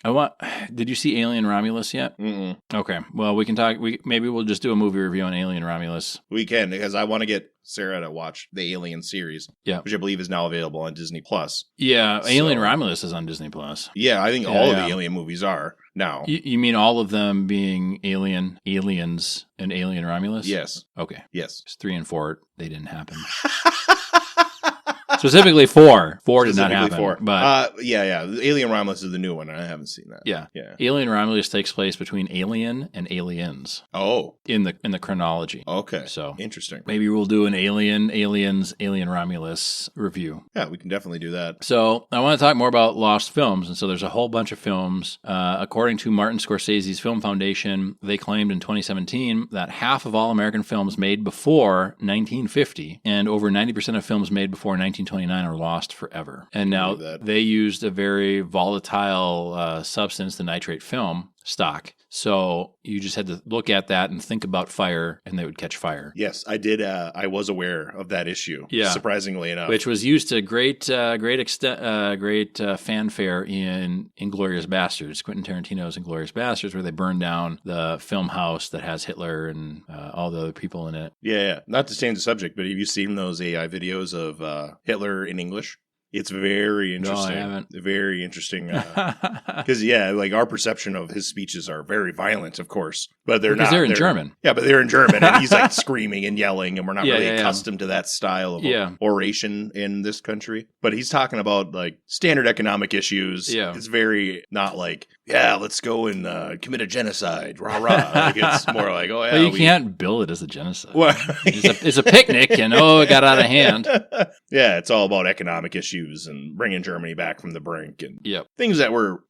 Did you see Alien Romulus yet? Mm-mm. Okay. Well, we can talk. Maybe we'll just do a movie review on Alien Romulus. We can, because I want to get Sarah to watch the Alien series, which I believe is now available on Disney Plus. Yeah, Alien Romulus is on Disney Plus. Yeah, I think all of the Alien movies are now. You mean all of them being Aliens, and Alien Romulus? Yes. Okay. Yes. It's 3 and 4. They didn't happen. Specifically 4. 4 did not happen. 4. But Alien Romulus is the new one, and I haven't seen that. Yeah. Alien Romulus takes place between Alien and Aliens. Oh. In the chronology. Okay. So interesting. Maybe we'll do an Aliens, Alien Romulus review. Yeah, we can definitely do that. So I want to talk more about lost films. And so there's a whole bunch of films. According to Martin Scorsese's Film Foundation, they claimed in 2017 that half of all American films made before 1950 and over 90% of films made before 1929 are lost forever. And now they used a very volatile substance, the nitrate film stock. So you just had to look at that and think about fire, and they would catch fire. Yes, I did. I was aware of that issue. Yeah, surprisingly enough, which was used to great fanfare in Inglourious Basterds, Quentin Tarantino's Inglourious Basterds, where they burned down the film house that has Hitler and all the other people in it. Yeah. Not to change the subject, but have you seen those AI videos of Hitler in English? It's very interesting. No, I haven't. Very interesting. Because, like our perception of his speeches are very violent, of course. But they're not. Because they're in German. Yeah, but they're in German. And he's like screaming and yelling. And we're not really accustomed to that style of oration in this country. But he's talking about like standard economic issues. Yeah. It's very not like, let's go and commit a genocide. Rah, rah. Like it's more like, oh, yeah. Well, you can't bill it as a genocide. Well, it's a picnic and it got out of hand. Yeah, it's all about economic issues and bringing Germany back from the brink and things that were,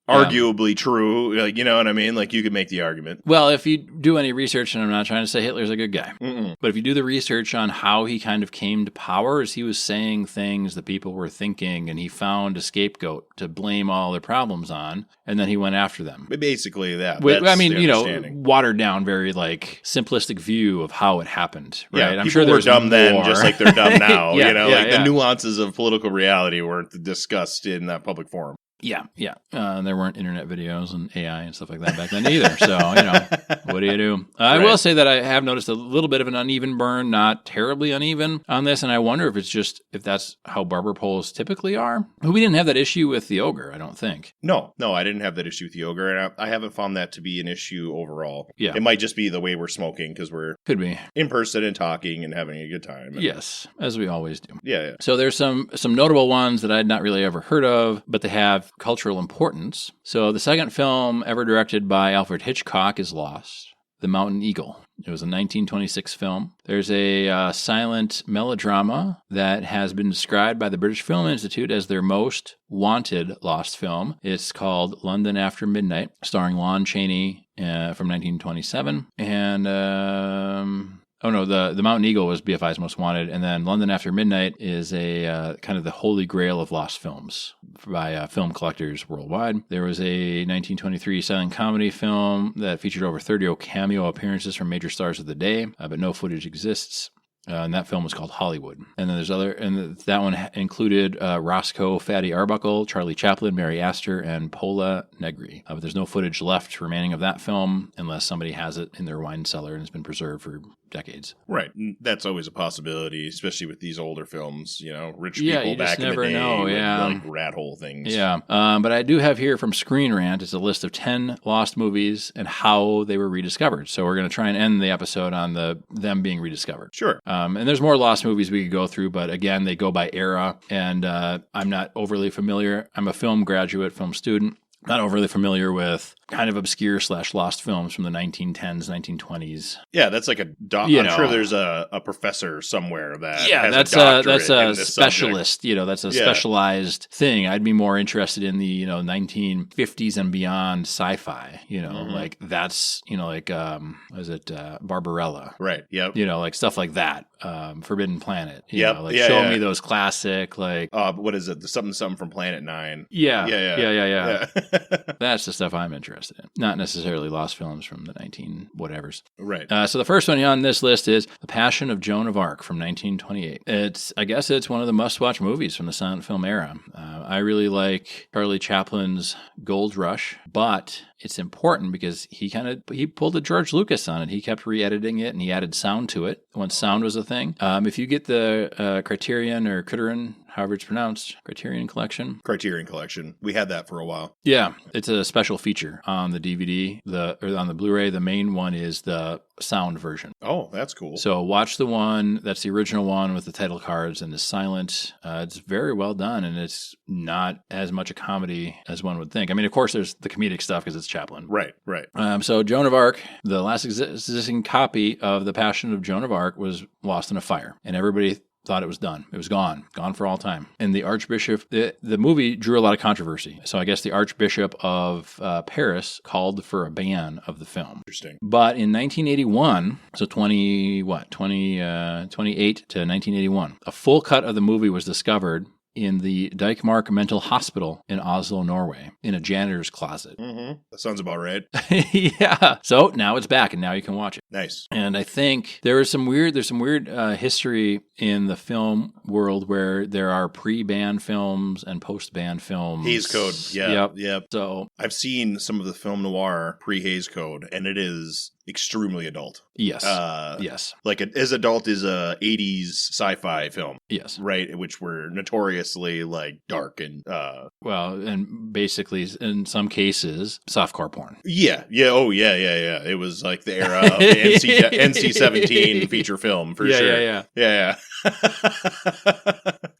arguably true. Like, you know what I mean? Like, you could make the argument. Well, if you do any research, and I'm not trying to say Hitler's a good guy, but if you do the research on how he kind of came to power, is he was saying things that people were thinking, and he found a scapegoat to blame all their problems on, and then he went after them. But basically, that's watered down, very like simplistic view of how it happened. Right? Yeah, I'm sure they're dumb then, just like they're dumb now. The nuances of political reality weren't discussed in that public forum. Yeah. There weren't internet videos and AI and stuff like that back then either. So, what do you do? I will say that I have noticed a little bit of an uneven burn, not terribly uneven on this. And I wonder if that's how barber poles typically are. We didn't have that issue with the ogre, I don't think. No, I didn't have that issue with the ogre. And I haven't found that to be an issue overall. Yeah. It might just be the way we're smoking because we're could be in person and talking and having a good time. Yes, as we always do. Yeah. So there's some notable ones that I'd not really ever heard of, but they have cultural importance. So the second film ever directed by Alfred Hitchcock is Lost, The Mountain Eagle. It was a 1926 film. There's a silent melodrama that has been described by the British Film Institute as their most wanted lost film. It's called London After Midnight, starring Lon Chaney from 1927. And Oh no, the Mountain Eagle was BFI's most wanted, and then London After Midnight is a kind of the holy grail of lost films by film collectors worldwide. There was a 1923 silent comedy film that featured over 30 cameo appearances from major stars of the day, but no footage exists. And that film was called Hollywood. And then there's that one included Roscoe Fatty Arbuckle, Charlie Chaplin, Mary Astor, and Pola Negri. But there's no footage left remaining of that film unless somebody has it in their wine cellar and it's been preserved for decades. Right. That's always a possibility, especially with these older films, rich people back in the day know, with like rat hole things. Yeah. But I do have here from Screen Rant, it's a list of 10 lost movies and how they were rediscovered. So we're going to try and end the episode on them being rediscovered. Sure. And there's more lost movies we could go through, but again, they go by era, and I'm not overly familiar. I'm a film graduate, film student. Not overly familiar with kind of obscure / lost films from the 1910s, 1920s. Yeah, that's like I'm sure there's a professor somewhere that has that's a specialist. Subject. That's a specialized thing. I'd be more interested in the 1950s and beyond sci-fi. Like that's was it Barbarella? Right. Yep. Like stuff like that. Forbidden Planet. Yep. Show me those classic what is it? The something from Planet 9. Yeah. That's the stuff I'm interested in. Not necessarily lost films from the 19-whatevers. Right. So the first one on this list is The Passion of Joan of Arc from 1928. I guess it's one of the must-watch movies from the silent film era. I really like Charlie Chaplin's Gold Rush, but it's important because he pulled a George Lucas on it. He kept re-editing it and he added sound to it once sound was a thing. If you get the Criterion or Criterion, however it's pronounced, Criterion Collection. We had that for a while. Yeah, it's a special feature on the DVD, or on the Blu-ray. The main one is the sound version. Oh, that's cool. So watch the one, that's the original one with the title cards and the silent. It's very well done, and it's not as much a comedy as one would think. I mean, of course, there's the comedic stuff because it's Chaplin. Right. So Joan of Arc, the last existing copy of The Passion of Joan of Arc was lost in a fire, and everybody thought it was done. It was gone for all time. And the Archbishop, the movie drew a lot of controversy. So I guess the Archbishop of Paris called for a ban of the film. Interesting. But in 1981, so 28 to 1981, a full cut of the movie was discovered in the Dikemark Mental Hospital in Oslo, Norway, in a janitor's closet. Mm-hmm. That sounds about right. Yeah. So now it's back, and now you can watch it. Nice. And I think there's some weird history in the film world where there are pre-ban films and post-ban films. Hays Code. Yeah. Yep. So I've seen some of the film noir pre-Hays Code, and it is extremely adult. Yes. Yes. Like as adult as a 80s sci-fi film. Yes. Right. Which were notoriously like dark and and basically in some cases softcore porn. Yeah. Oh yeah. It was like the era of the NC-17 feature film for sure. Yeah.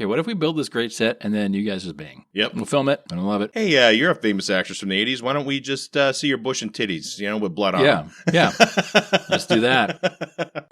Okay, what if we build this great set and then you guys just bang? Yep. We'll film it and I love it. Hey, you're a famous actress from the 80s. Why don't we just see your bush and titties, with blood on them? Yeah. Let's do that.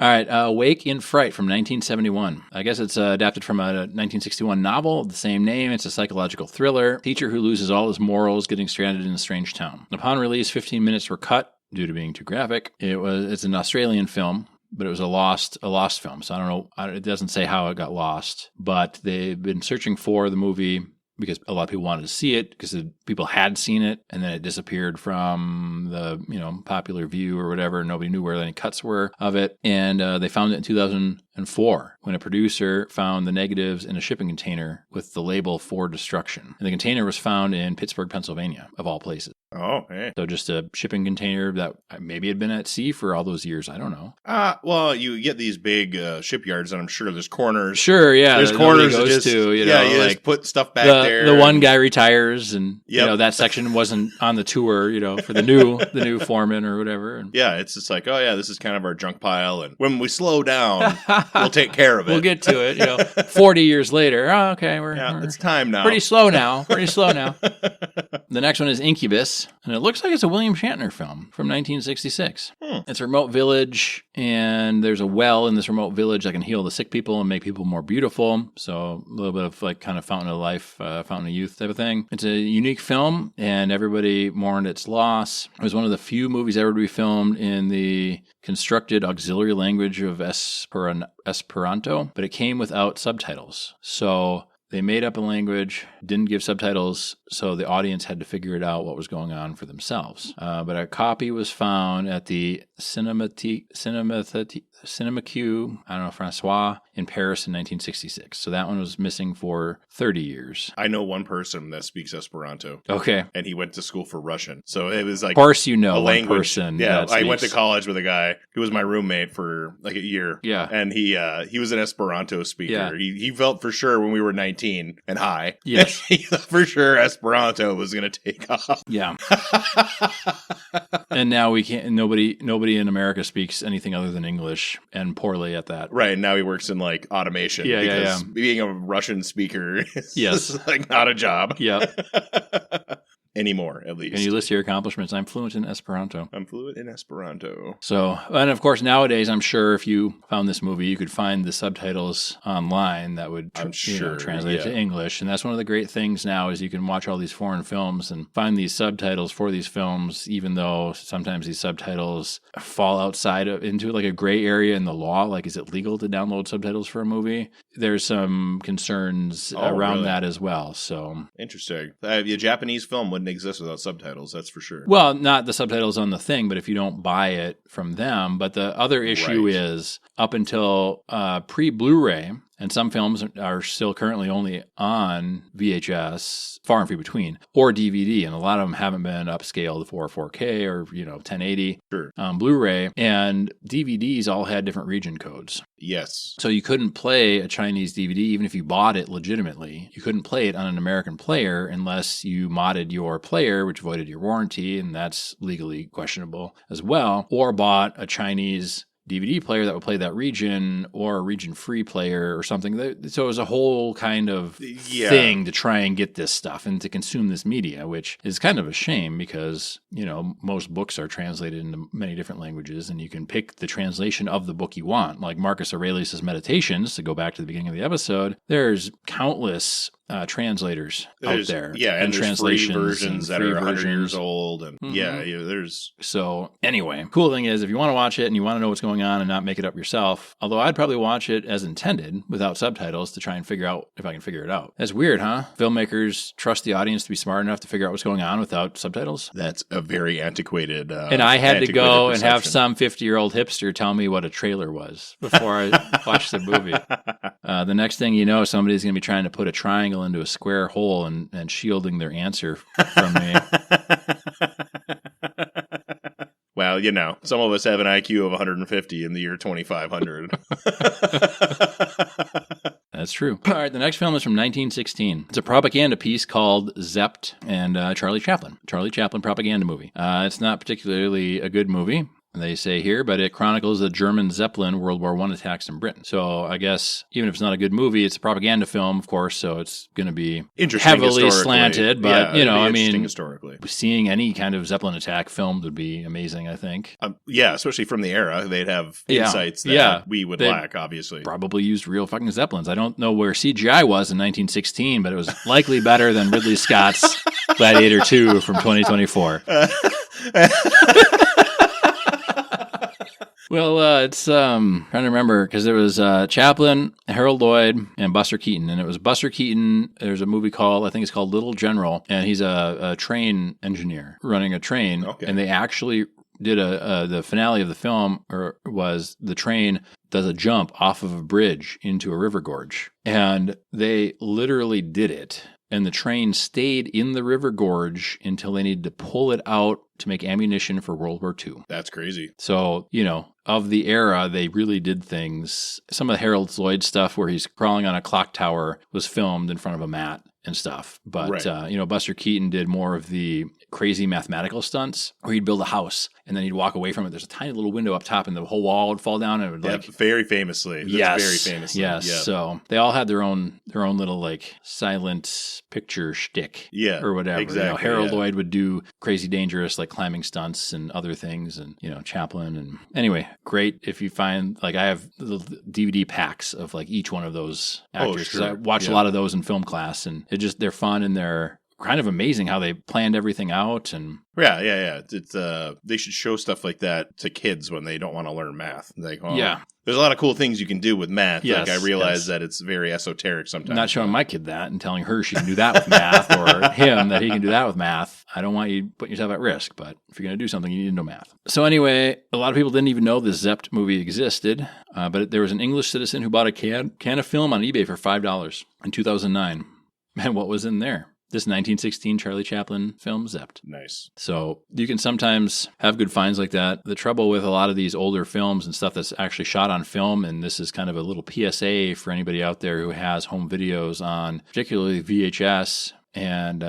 All right. Wake in Fright from 1971. I guess it's adapted from a 1961 novel of the same name. It's a psychological thriller. Teacher who loses all his morals getting stranded in a strange town. Upon release, 15 minutes were cut due to being too graphic. It's an Australian film, but it was a lost film. So I don't know. It doesn't say how it got lost, but they've been searching for the movie because a lot of people wanted to see it because people had seen it and then it disappeared from the popular view or whatever. Nobody knew where any cuts were of it. And they found it in 2004 when a producer found the negatives in a shipping container with the label "For Destruction." And the container was found in Pittsburgh, Pennsylvania, of all places. Oh, hey. So just a shipping container that maybe had been at sea for all those years. I don't know. Well, you get these big shipyards, and I'm sure there's corners. Sure, yeah. There's corners goes to, you like put stuff back there. The one guy retires, and that section wasn't on the tour, for the new foreman or whatever. And yeah, it's just like, oh yeah, this is kind of our junk pile, and when we slow down, we'll take care of it. We'll get to it. 40 years later, okay, we're it's time now. Pretty slow now. The The next one is Incubus, and it looks like it's a William Shatner film from 1966. It's a remote village, and there's a well in this remote village that can heal the sick people and make people more beautiful. So a little bit of like kind of fountain of life, fountain of youth type of thing. It's a unique film, and everybody mourned its loss. It was one of the few movies ever to be filmed in the constructed auxiliary language of Esperanto, but it came without subtitles. So they made up a language, didn't give subtitles, so the audience had to figure it out what was going on for themselves. But a copy was found at the Cinemaque, I don't know, Francois, in Paris in 1966. So that one was missing for 30 years. I know one person that speaks Esperanto. Okay. And he went to school for Russian. So it was like... Of course you know a one language. person. Yeah, I went to college with a guy who was my roommate for like a year. Yeah. And he was an Esperanto speaker. Yeah. He felt for sure when we were 19 and high. Yes. He thought for sure Esperanto was going to take off. Yeah. And now we can't. Nobody in America speaks anything other than English, and poorly at that. Right. Now he works in like automation. Yeah, because being a Russian speaker is like not a job. Yeah. Anymore, at least. Can you list your accomplishments? I'm fluent in Esperanto. So, and of course, nowadays, I'm sure if you found this movie, you could find the subtitles online that would translate to English. And that's one of the great things now is you can watch all these foreign films and find these subtitles for these films, even though sometimes these subtitles fall outside into like a gray area in the law. Like, is it legal to download subtitles for a movie? There's some concerns around that as well. So interesting. A Japanese film wouldn't exist without subtitles, that's for sure. Well, not the subtitles on the thing, but if you don't buy it from them. But the other issue is up until pre-Blu-ray, and some films are still currently only on VHS, far and few between, or DVD, and a lot of them haven't been upscaled for 4K or 1080 Blu-ray, and DVDs all had different region codes. Yes. So you couldn't play a Chinese DVD, even if you bought it legitimately. You couldn't play it on an American player unless you modded your player, which voided your warranty, and that's legally questionable as well, or bought a Chinese DVD player that would play that region, or a region-free player or something. So it was a whole kind of thing to try and get this stuff and to consume this media, which is kind of a shame because, most books are translated into many different languages, and you can pick the translation of the book you want. Like Marcus Aurelius' Meditations, to go back to the beginning of the episode, there's countless translators out there. Yeah, and there's free versions that are 100 years old. And there's... So anyway, cool thing is if you want to watch it and you want to know what's going on and not make it up yourself, although I'd probably watch it as intended without subtitles to try and figure out if I can figure it out. That's weird, huh? Filmmakers trust the audience to be smart enough to figure out what's going on without subtitles? That's a very antiquated and I had to go and have some 50-year-old hipster tell me what a trailer was before I watched the movie. The next thing you know, somebody's going to be trying to put a triangle into a square hole and shielding their answer from me. Well, some of us have an IQ of 150 in the year 2500. That's true. All right, the next film is from 1916. It's a propaganda piece called Zept and Charlie Chaplin. Charlie Chaplin propaganda movie. It's not particularly a good movie, they say here, but it chronicles the German Zeppelin World War I attacks in Britain. So I guess even if it's not a good movie, it's a propaganda film, of course, so it's going to be heavily slanted. But, historically. Seeing any kind of Zeppelin attack filmed would be amazing, I think. Especially from the era. They'd have insights that we would lack, obviously. Probably used real fucking Zeppelins. I don't know where CGI was in 1916, but it was likely better than Ridley Scott's Gladiator 2 from 2024. Well, it's trying to remember because there was Chaplin, Harold Lloyd, and Buster Keaton, and it was Buster Keaton. There's a movie I think it's called Little General, and he's a train engineer running a train, and they actually did the finale of the film was the train does a jump off of a bridge into a river gorge, and they literally did it. And the train stayed in the river gorge until they needed to pull it out to make ammunition for World War II. That's crazy. So, of the era, they really did things. Some of the Harold Lloyd stuff where he's crawling on a clock tower was filmed in front of a mat and stuff. But, Buster Keaton did more of the crazy mathematical stunts where he'd build a house and then he'd walk away from it. There's a tiny little window up top and the whole wall would fall down and it would very famously. Yes. Very famously. Yes. Yep. So they all had their own little like silent picture shtick or whatever. Exactly. Harold Lloyd would do crazy dangerous like climbing stunts and other things, and Chaplin. And anyway, great if you find, like, I have the DVD packs of like each one of those actors because I watch a lot of those in film class, and they're fun and they're kind of amazing how they planned everything out. And it's they should show stuff like that to kids when they don't want to learn math. Like, there's a lot of cool things you can do with math. Yes, I realize that it's very esoteric sometimes. I'm not showing my kid that and telling her she can do that with math, or him that he can do that with math. I don't want you putting yourself at risk, but if you're going to do something, you need to know math. So anyway, a lot of people didn't even know the Zepped movie existed, but there was an English citizen who bought a can of film on eBay for $5 in 2009. And what was in there? This 1916 Charlie Chaplin film, Zepped. Nice. So you can sometimes have good finds like that. The trouble with a lot of these older films and stuff that's actually shot on film, and this is kind of a little PSA for anybody out there who has home videos on particularly VHS and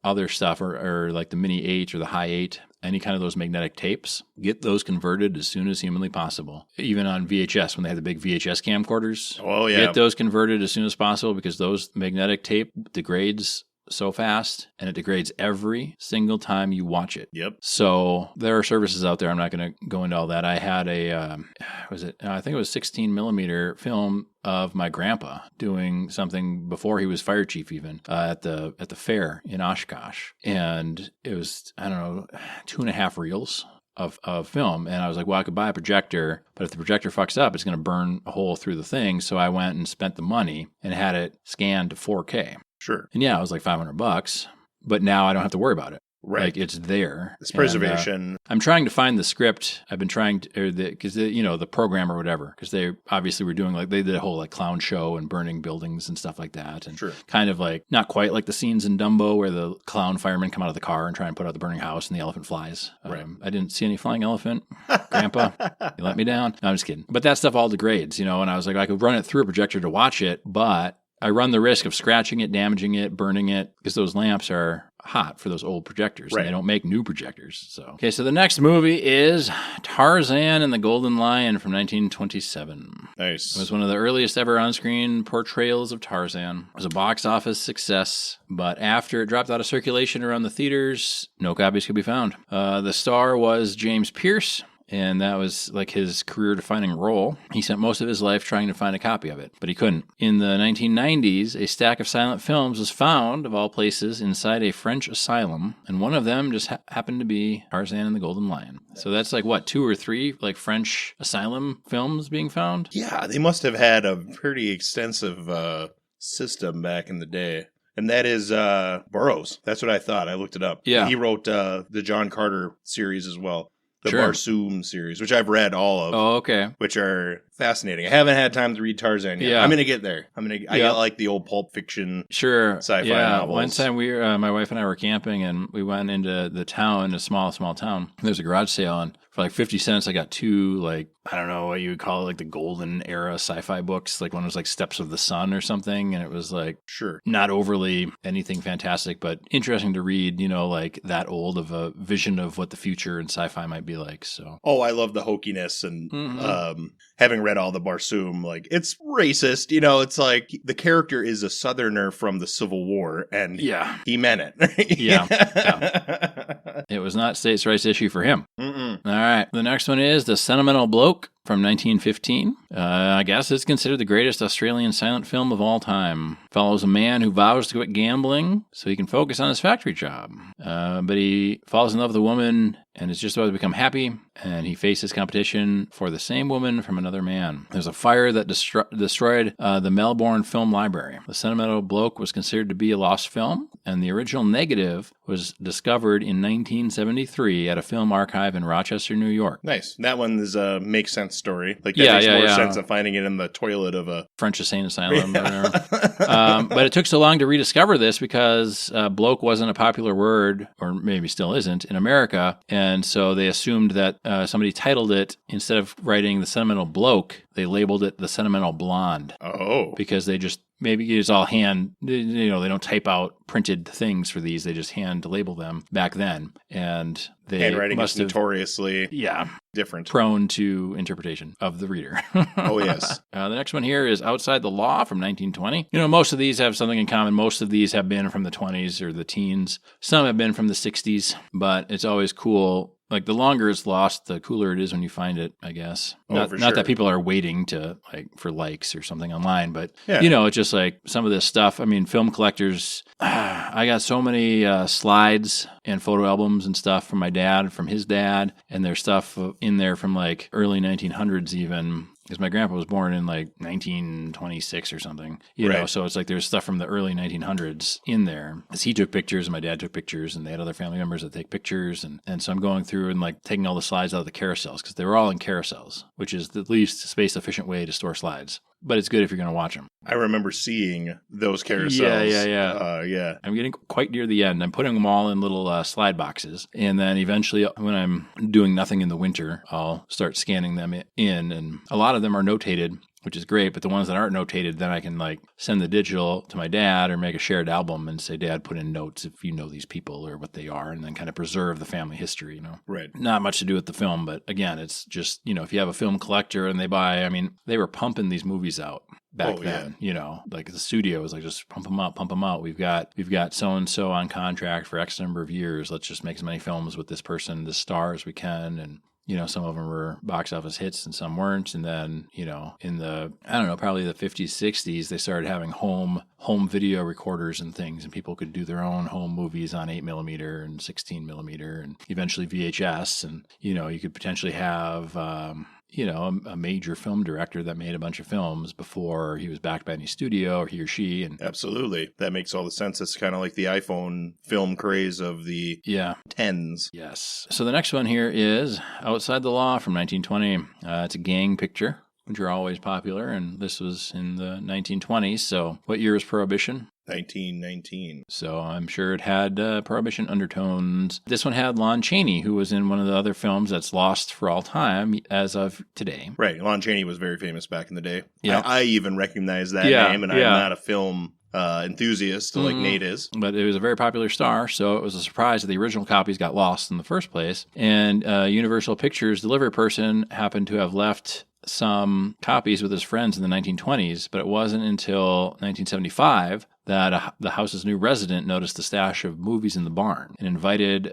other stuff, or like the Mini 8 or the High 8, any kind of those magnetic tapes, get those converted as soon as humanly possible. Even on VHS, when they had the big VHS camcorders, get those converted as soon as possible, because those magnetic tape degrades so fast, and it degrades every single time you watch it. Yep. So there are services out there. I'm not going to go into all that. I had I think it was 16 millimeter film of my grandpa doing something before he was fire chief, even at the fair in Oshkosh, and it was 2.5 reels of film. And I was like, well, I could buy a projector, but if the projector fucks up, it's going to burn a hole through the thing. So I went and spent the money and had it scanned to 4K. Sure. And it was like $500, but now I don't have to worry about it. Right. Like, it's there. It's preservation. I'm trying to find the script. I've been trying to, because the program or whatever, because they obviously were doing, like, they did a whole like clown show and burning buildings and stuff like that. And kind of like, not quite like the scenes in Dumbo where the clown firemen come out of the car and try and put out the burning house and the elephant flies. Right. I didn't see any flying elephant. Grandpa, you let me down. No, I'm just kidding. But that stuff all degrades, and I was like, I could run it through a projector to watch it, but I run the risk of scratching it, damaging it, burning it, because those lamps are hot for those old projectors. Right. And they don't make new projectors. So the next movie is Tarzan and the Golden Lion from 1927. Nice. It was one of the earliest ever on-screen portrayals of Tarzan. It was a box office success, but after it dropped out of circulation around the theaters, no copies could be found. The star was James Pierce, and that was like his career-defining role. He spent most of his life trying to find a copy of it, but he couldn't. In the 1990s, a stack of silent films was found, of all places, inside a French asylum, and one of them just happened to be Tarzan and the Golden Lion. So that's like, what, 2 or 3 like French asylum films being found? Yeah, they must have had a pretty extensive system back in the day. And that is Burroughs. That's what I thought. I looked it up. Yeah. He wrote the John Carter series as well. The Barsoom series, which I've read all of. Oh, okay. Which are fascinating. I haven't had time to read Tarzan yet. Yeah. I'm going to get there. I like the old Pulp Fiction sci-fi novels. One time my wife and I were camping, and we went into the town, a small town. There's a garage sale, and for like 50 cents, I got 2, like, I don't know what you would call it, like the golden era sci-fi books. Like one was like Steps of the Sun or something, and it was like not overly anything fantastic, but interesting to read, like that old of a vision of what the future and sci-fi might be like. So I love the hokiness, and having read all the Barsoom, like, it's racist, it's like the character is a Southerner from the Civil War, and he meant it. Yeah. It was not states' rights issue for him. All right, the next one is The Sentimental Bloke from 1915. I guess it's considered the greatest Australian silent film of all time. Follows a man who vows to quit gambling so he can focus on his factory job. But he falls in love with a woman and is just about to become happy, and he faces competition for the same woman from another man. There's a fire that destroyed the Melbourne Film Library. The Sentimental Bloke was considered to be a lost film, and the original negative was discovered in 1973 at a film archive in Rochester, New York. Nice. That one is a makes sense story. Like, that makes more sense than finding it in the toilet of a French insane asylum. Or whatever. But it took so long to rediscover this because bloke wasn't a popular word, or maybe still isn't, in America. And so they assumed that somebody titled it, instead of writing The Sentimental Bloke, they labeled it The Sentimental Blonde. Oh. Because they just maybe it's all hand, they don't type out printed things for these. They just hand label them back then. And they handwriting must is have notoriously different. Prone to interpretation of the reader. Oh, yes. The next one here is Outside the Law from 1920. Most of these have something in common. Most of these have been from the 20s or the teens. Some have been from the 60s, but it's always cool. Like, the longer it's lost, the cooler it is when you find it, I guess. Not that people are waiting for likes or something online, but, it's just like some of this stuff. I mean, film collectors, I got so many slides and photo albums and stuff from my dad, from his dad, and there's stuff in there from like early 1900s even. Because my grandpa was born in like 1926 or something, you know, so it's like there's stuff from the early 1900s in there. As he took pictures and my dad took pictures and they had other family members that take pictures. And so I'm going through and like taking all the slides out of the carousels because they were all in carousels, which is the least space efficient way to store slides. But it's good if you're going to watch them. I remember seeing those carousels. Yeah. I'm getting quite near the end. I'm putting them all in little slide boxes. And then eventually, when I'm doing nothing in the winter, I'll start scanning them in. And a lot of them are notated, which is great. But the ones that aren't notated, then I can like send the digital to my dad or make a shared album and say, Dad, put in notes if you know these people or what they are, and then kind of preserve the family history, you know. Right. Not much to do with the film, but again, it's just, if you have a film collector and they were pumping these movies out back then, like the studio was like, just pump them out. We've got so-and-so on contract for X number of years. Let's just make as many films with this person, this star as we can. And some of them were box office hits and some weren't. And then, in the, probably the 50s, 60s, they started having home video recorders and things, and people could do their own home movies on 8mm and 16mm and eventually VHS. And, you could potentially have, a major film director that made a bunch of films before he was backed by any studio, or he or she. And absolutely. That makes all the sense. It's kind of like the iPhone film craze of the 10s. Yes. So the next one here is Outside the Law from 1920. It's a gang picture, which are always popular, and this was in the 1920s. So what year is Prohibition? 1919. So I'm sure it had Prohibition undertones. This one had Lon Chaney, who was in one of the other films that's lost for all time as of today. Right. Lon Chaney was very famous back in the day. Yeah. I even recognize that name, and I'm not a film enthusiast like Nate is. But it was a very popular star, so it was a surprise that the original copies got lost in the first place. And Universal Pictures delivery person happened to have left some copies with his friends in the 1920s, but it wasn't until 1975 that the house's new resident noticed the stash of movies in the barn and invited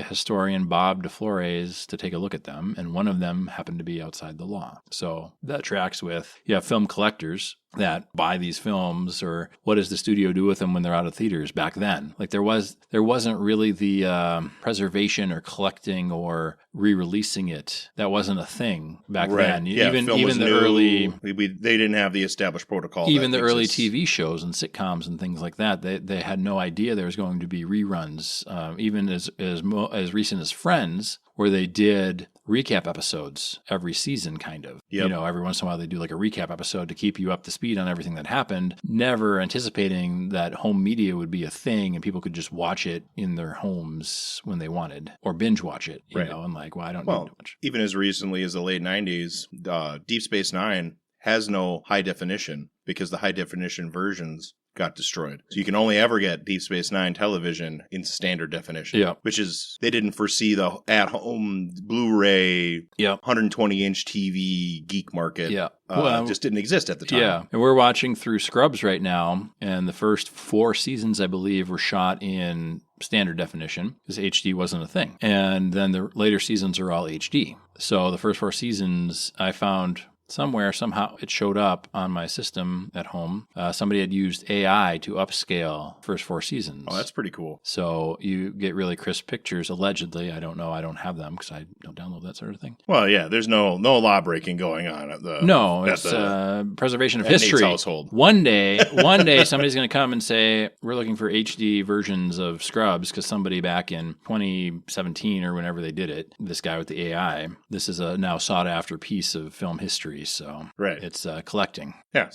historian Bob DeFlores to take a look at them, and one of them happened to be Outside the Law. So that tracks with film collectors that buy these films, or what does the studio do with them when they're out of theaters back then? Like there wasn't really the preservation or collecting or re-releasing it. That wasn't a thing back then. Even the early, they didn't have the established protocol. Even the early TV shows and sitcoms and things like that, they had no idea there was going to be reruns. Even as recent as Friends, where they did recap episodes every season, kind of. Yep. Every once in a while they do like a recap episode to keep you up to speed on everything that happened, never anticipating that home media would be a thing and people could just watch it in their homes when they wanted, or binge watch it, you know, and like, well, I don't need to watch. Even as recently as the late 90s, Deep Space Nine has no high definition because the high definition versions got destroyed. So you can only ever get Deep Space Nine television in standard definition, which is, they didn't foresee the at-home Blu-ray 120-inch TV geek market. Just didn't exist at the time. Yeah, and we're watching through Scrubs right now, and the first 4 seasons, I believe, were shot in standard definition because HD wasn't a thing. And then the later seasons are all HD. So the first 4 seasons, I found somehow it showed up on my system at home. Somebody had used AI to upscale first 4 seasons. Oh, that's pretty cool. So you get really crisp pictures, allegedly. I don't know. I don't have them because I don't download that sort of thing. Well, yeah, there's no law breaking going on at the it's preservation of history. Nate's household. One day somebody's going to come and say, we're looking for HD versions of Scrubs because somebody back in 2017 or whenever they did it, this guy with the AI, this is a now sought after piece of film history. So it's collecting. Yeah,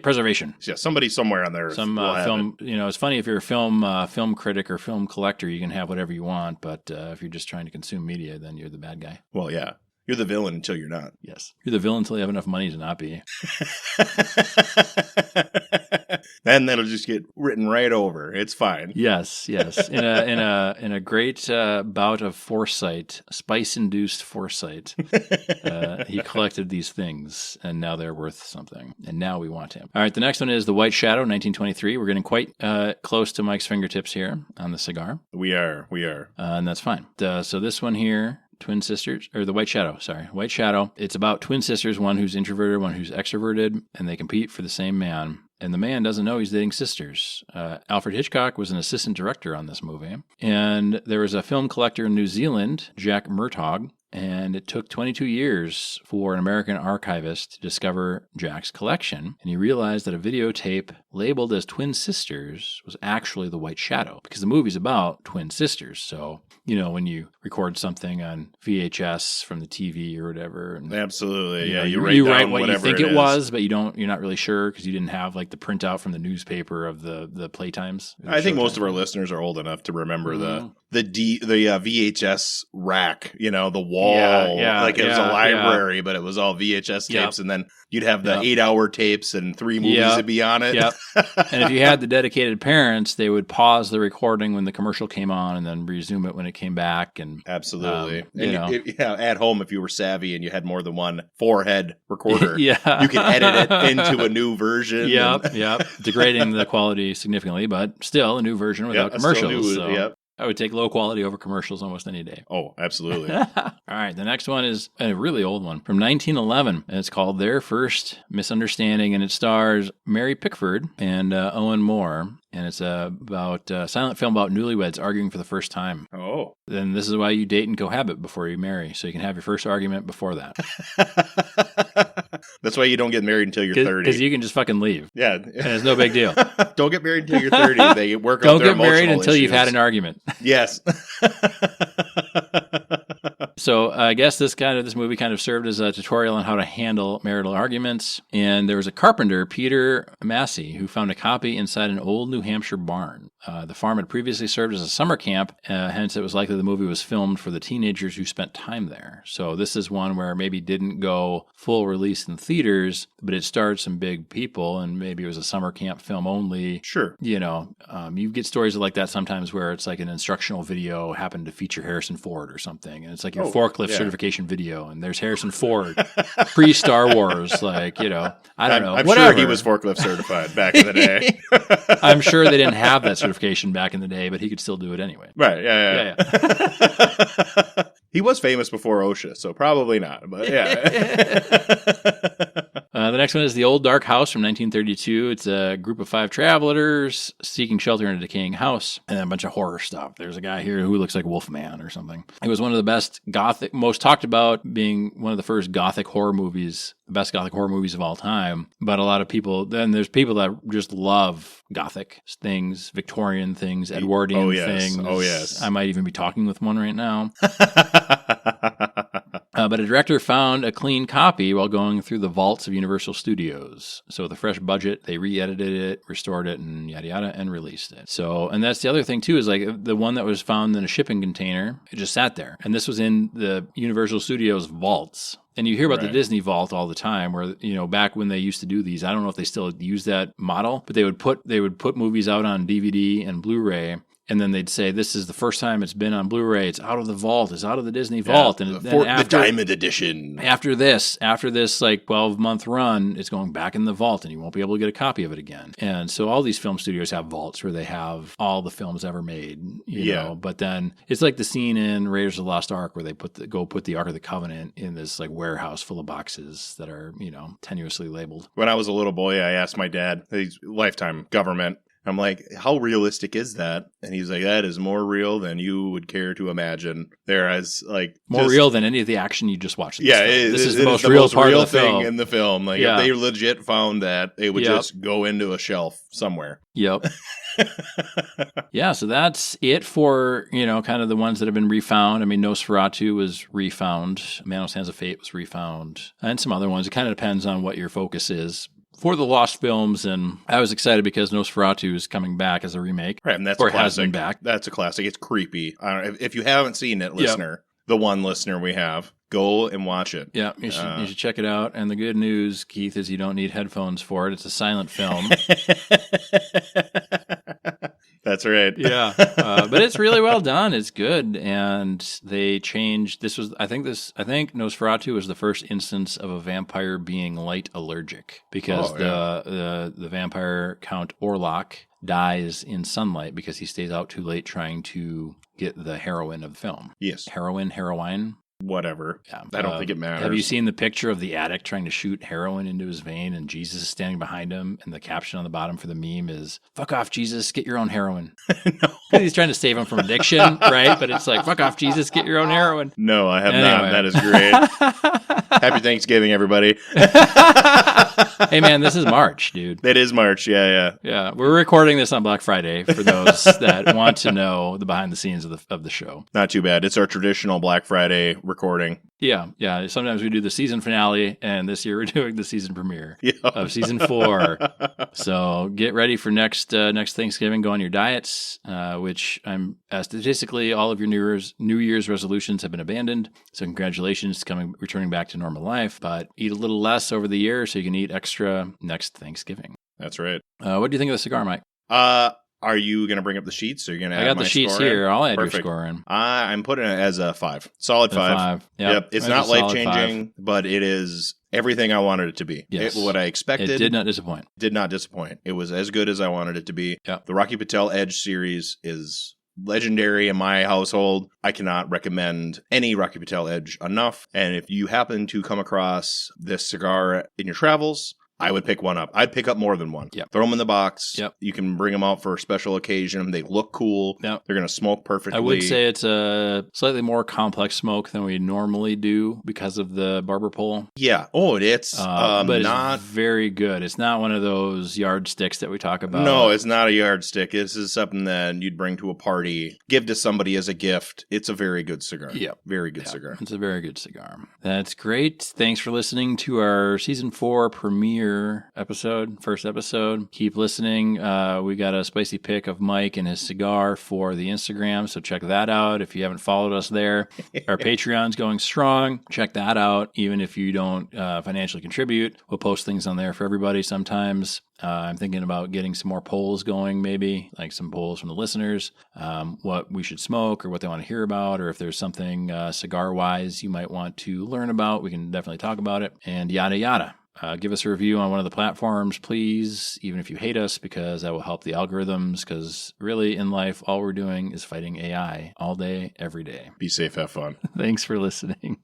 preservation. Yeah, somebody somewhere on there. Some film. It's funny if you're a film critic or film collector, you can have whatever you want. But if you're just trying to consume media, then you're the bad guy. Well, yeah. You're the villain until you're not. Yes. You're the villain until you have enough money to not be. Then that'll just get written right over. It's fine. Yes. In a great bout of foresight, spice-induced foresight, he collected these things, and now they're worth something. And now we want him. All right, the next one is The White Shadow, 1923. We're getting quite close to Mike's fingertips here on the cigar. We are. And that's fine. So this one here, Twin Sisters, or The White Shadow, sorry. White Shadow. It's about twin sisters, one who's introverted, one who's extroverted, and they compete for the same man. And the man doesn't know he's dating sisters. Alfred Hitchcock was an assistant director on this movie. And there was a film collector in New Zealand, Jack Murtaugh, and it took 22 years for an American archivist to discover Jack's collection. And he realized that a videotape labeled as Twin Sisters was actually The White Shadow, because the movie's about twin sisters. So, when you record something on VHS from the TV or whatever. And, absolutely. You write what you think it was, but you're not really sure because you didn't have like the printout from the newspaper of the playtimes. I think most of our listeners are old enough to remember the VHS rack, the wall. Like it was a library, but it was all VHS tapes. And then you'd have the 8-hour tapes and 3 movies to be on it. Yep. And if you had the dedicated parents, they would pause the recording when the commercial came on and then resume it when it came back. And absolutely. At home, if you were savvy and you had more than one 4-head recorder, you could edit it into a new version. Yep. Degrading the quality significantly, but still a new version without commercials. I would take low quality over commercials almost any day. Oh, absolutely. All right. The next one is a really old one from 1911. And it's called Their First Misunderstanding. And it stars Mary Pickford and Owen Moore. And it's about a silent film about newlyweds arguing for the first time. Oh. Then this is why you date and cohabit before you marry. So you can have your first argument before that. That's why you don't get married until you're 30. Because you can just fucking leave. Yeah. And it's no big deal. Don't get married until you're 30. They work out their emotional issues. Don't get married until you've had an argument. Yes. So I guess this movie kind of served as a tutorial on how to handle marital arguments. And there was a carpenter, Peter Massey, who found a copy inside an old New Hampshire barn. The farm had previously served as a summer camp, hence it was likely the movie was filmed for the teenagers who spent time there. So this is one where maybe didn't go full release in theaters, but it starred some big people, and maybe it was a summer camp film only. Sure. You get stories like that sometimes where it's like an instructional video happened to feature Harrison Ford or something, and it's like your forklift certification video, and there's Harrison Ford, pre-Star Wars, I don't know. I'm sure he was forklift certified back in the day. I'm sure they didn't have that certification back in the day, but he could still do it anyway. Right, yeah. He was famous before OSHA, so probably not, but The next one is The Old Dark House from 1932. It's a group of 5 travelers seeking shelter in a decaying house, and a bunch of horror stuff. There's a guy here who looks like Wolfman or something. It was one of the best most talked about, being one of the first Gothic horror movies, the best Gothic horror movies of all time. But a lot of people, then there's people that just love Gothic things, Victorian things, Edwardian things. Oh, yes. I might even be talking with one right now. But a director found a clean copy while going through the vaults of Universal Studios. So with a fresh budget, they re-edited it, restored it, and yada yada, and released it. So, and that's the other thing too, is like the one that was found in a shipping container, it just sat there. And this was in the Universal Studios vaults. And you hear about the Disney vault all the time, where, back when they used to do these, I don't know if they still use that model, but they would put movies out on DVD and Blu-ray. And then they'd say, this is the first time it's been on Blu-ray. It's out of the vault. It's out of the Disney vault. And then the Diamond Edition. After this like 12-month run, it's going back in the vault, and you won't be able to get a copy of it again. And so all these film studios have vaults where they have all the films ever made. You know? But then it's like the scene in Raiders of the Lost Ark where they put the Ark of the Covenant in this like warehouse full of boxes that are tenuously labeled. When I was a little boy, I asked my dad, he's lifetime government. I'm like, how realistic is that? And he's like, that is more real than you would care to imagine. More real than any of the action you just watched. This is the most real part of the thing in the film. Like, if they legit found that, they would just go into a shelf somewhere. Yep. So that's it for, kind of the ones that have been refound. I mean, Nosferatu was refound. Manos Hands of Fate was refound. And some other ones. It kind of depends on what your focus is for the lost films. And I was excited because Nosferatu is coming back as a remake. Right, and that's a classic. Has been back. That's a classic. It's creepy. I don't know, if you haven't seen it, listener, the one listener we have, Go and watch it. Yeah, you should check it out. And the good news, Keith, is you don't need headphones for it. It's a silent film. That's right. Yeah, but it's really well done. It's good, and they changed. I think Nosferatu was the first instance of a vampire being light allergic because the vampire Count Orlok dies in sunlight because he stays out too late trying to get the heroine of the film. Yes, heroine. Whatever. Yeah. I don't think it matters. Have you seen the picture of the addict trying to shoot heroin into his vein and Jesus is standing behind him and the caption on the bottom for the meme is, "Fuck off, Jesus, get your own heroin." No. He's trying to save him from addiction, right? But it's like, "Fuck off, Jesus, get your own heroin." No, I have not. That is great. Happy Thanksgiving, everybody. Hey, man, this is March, dude. It is March, yeah. Yeah, we're recording this on Black Friday for those that want to know the behind the scenes of the show. Not too bad. It's our traditional Black Friday recording. Yeah. Sometimes we do the season finale, and this year we're doing the season premiere of season 4. So get ready for next Thanksgiving. Go on your diets, which statistically all of your New Year's resolutions have been abandoned. So congratulations, returning back to normal life. But eat a little less over the year so you can eat extra next Thanksgiving. That's right. What do you think of the cigar, Mike? Are you going to bring up the sheets? Or are you going to add my I got the sheets here. I'll add your score in. I'm putting it as a 5. Solid 5. Yep. It's not life-changing, but it is everything I wanted it to be. Yes. What I expected. It did not disappoint. It was as good as I wanted it to be. Yep. The Rocky Patel Edge series is legendary in my household. I cannot recommend any Rocky Patel Edge enough. And if you happen to come across this cigar in your travels, I would pick one up. I'd pick up more than one. Yep. Throw them in the box. Yep. You can bring them out for a special occasion. They look cool. Yep. They're going to smoke perfectly. I would say it's a slightly more complex smoke than we normally do because of the barber pole. Yeah. Oh, it's but it's very good. It's not one of those yardsticks that we talk about. No, it's not a yardstick. This is something that you'd bring to a party, give to somebody as a gift. It's a very good cigar. Yeah. Very good cigar. It's a very good cigar. That's great. Thanks for listening to our season 4 premiere first episode. Keep listening. We got a spicy pic of Mike and his cigar for the Instagram, so check that out if you haven't followed us there. Our Patreon's going strong. Check that out. Even if you don't financially contribute, we'll post things on there for everybody sometimes. I'm thinking about getting some more polls going, maybe like some polls from the listeners, what we should smoke or what they want to hear about, or if there's something cigar-wise you might want to learn about, we can definitely talk about it, and yada, yada. Give us a review on one of the platforms, please, even if you hate us, because that will help the algorithms, because really in life, all we're doing is fighting AI all day, every day. Be safe, have fun. Thanks for listening.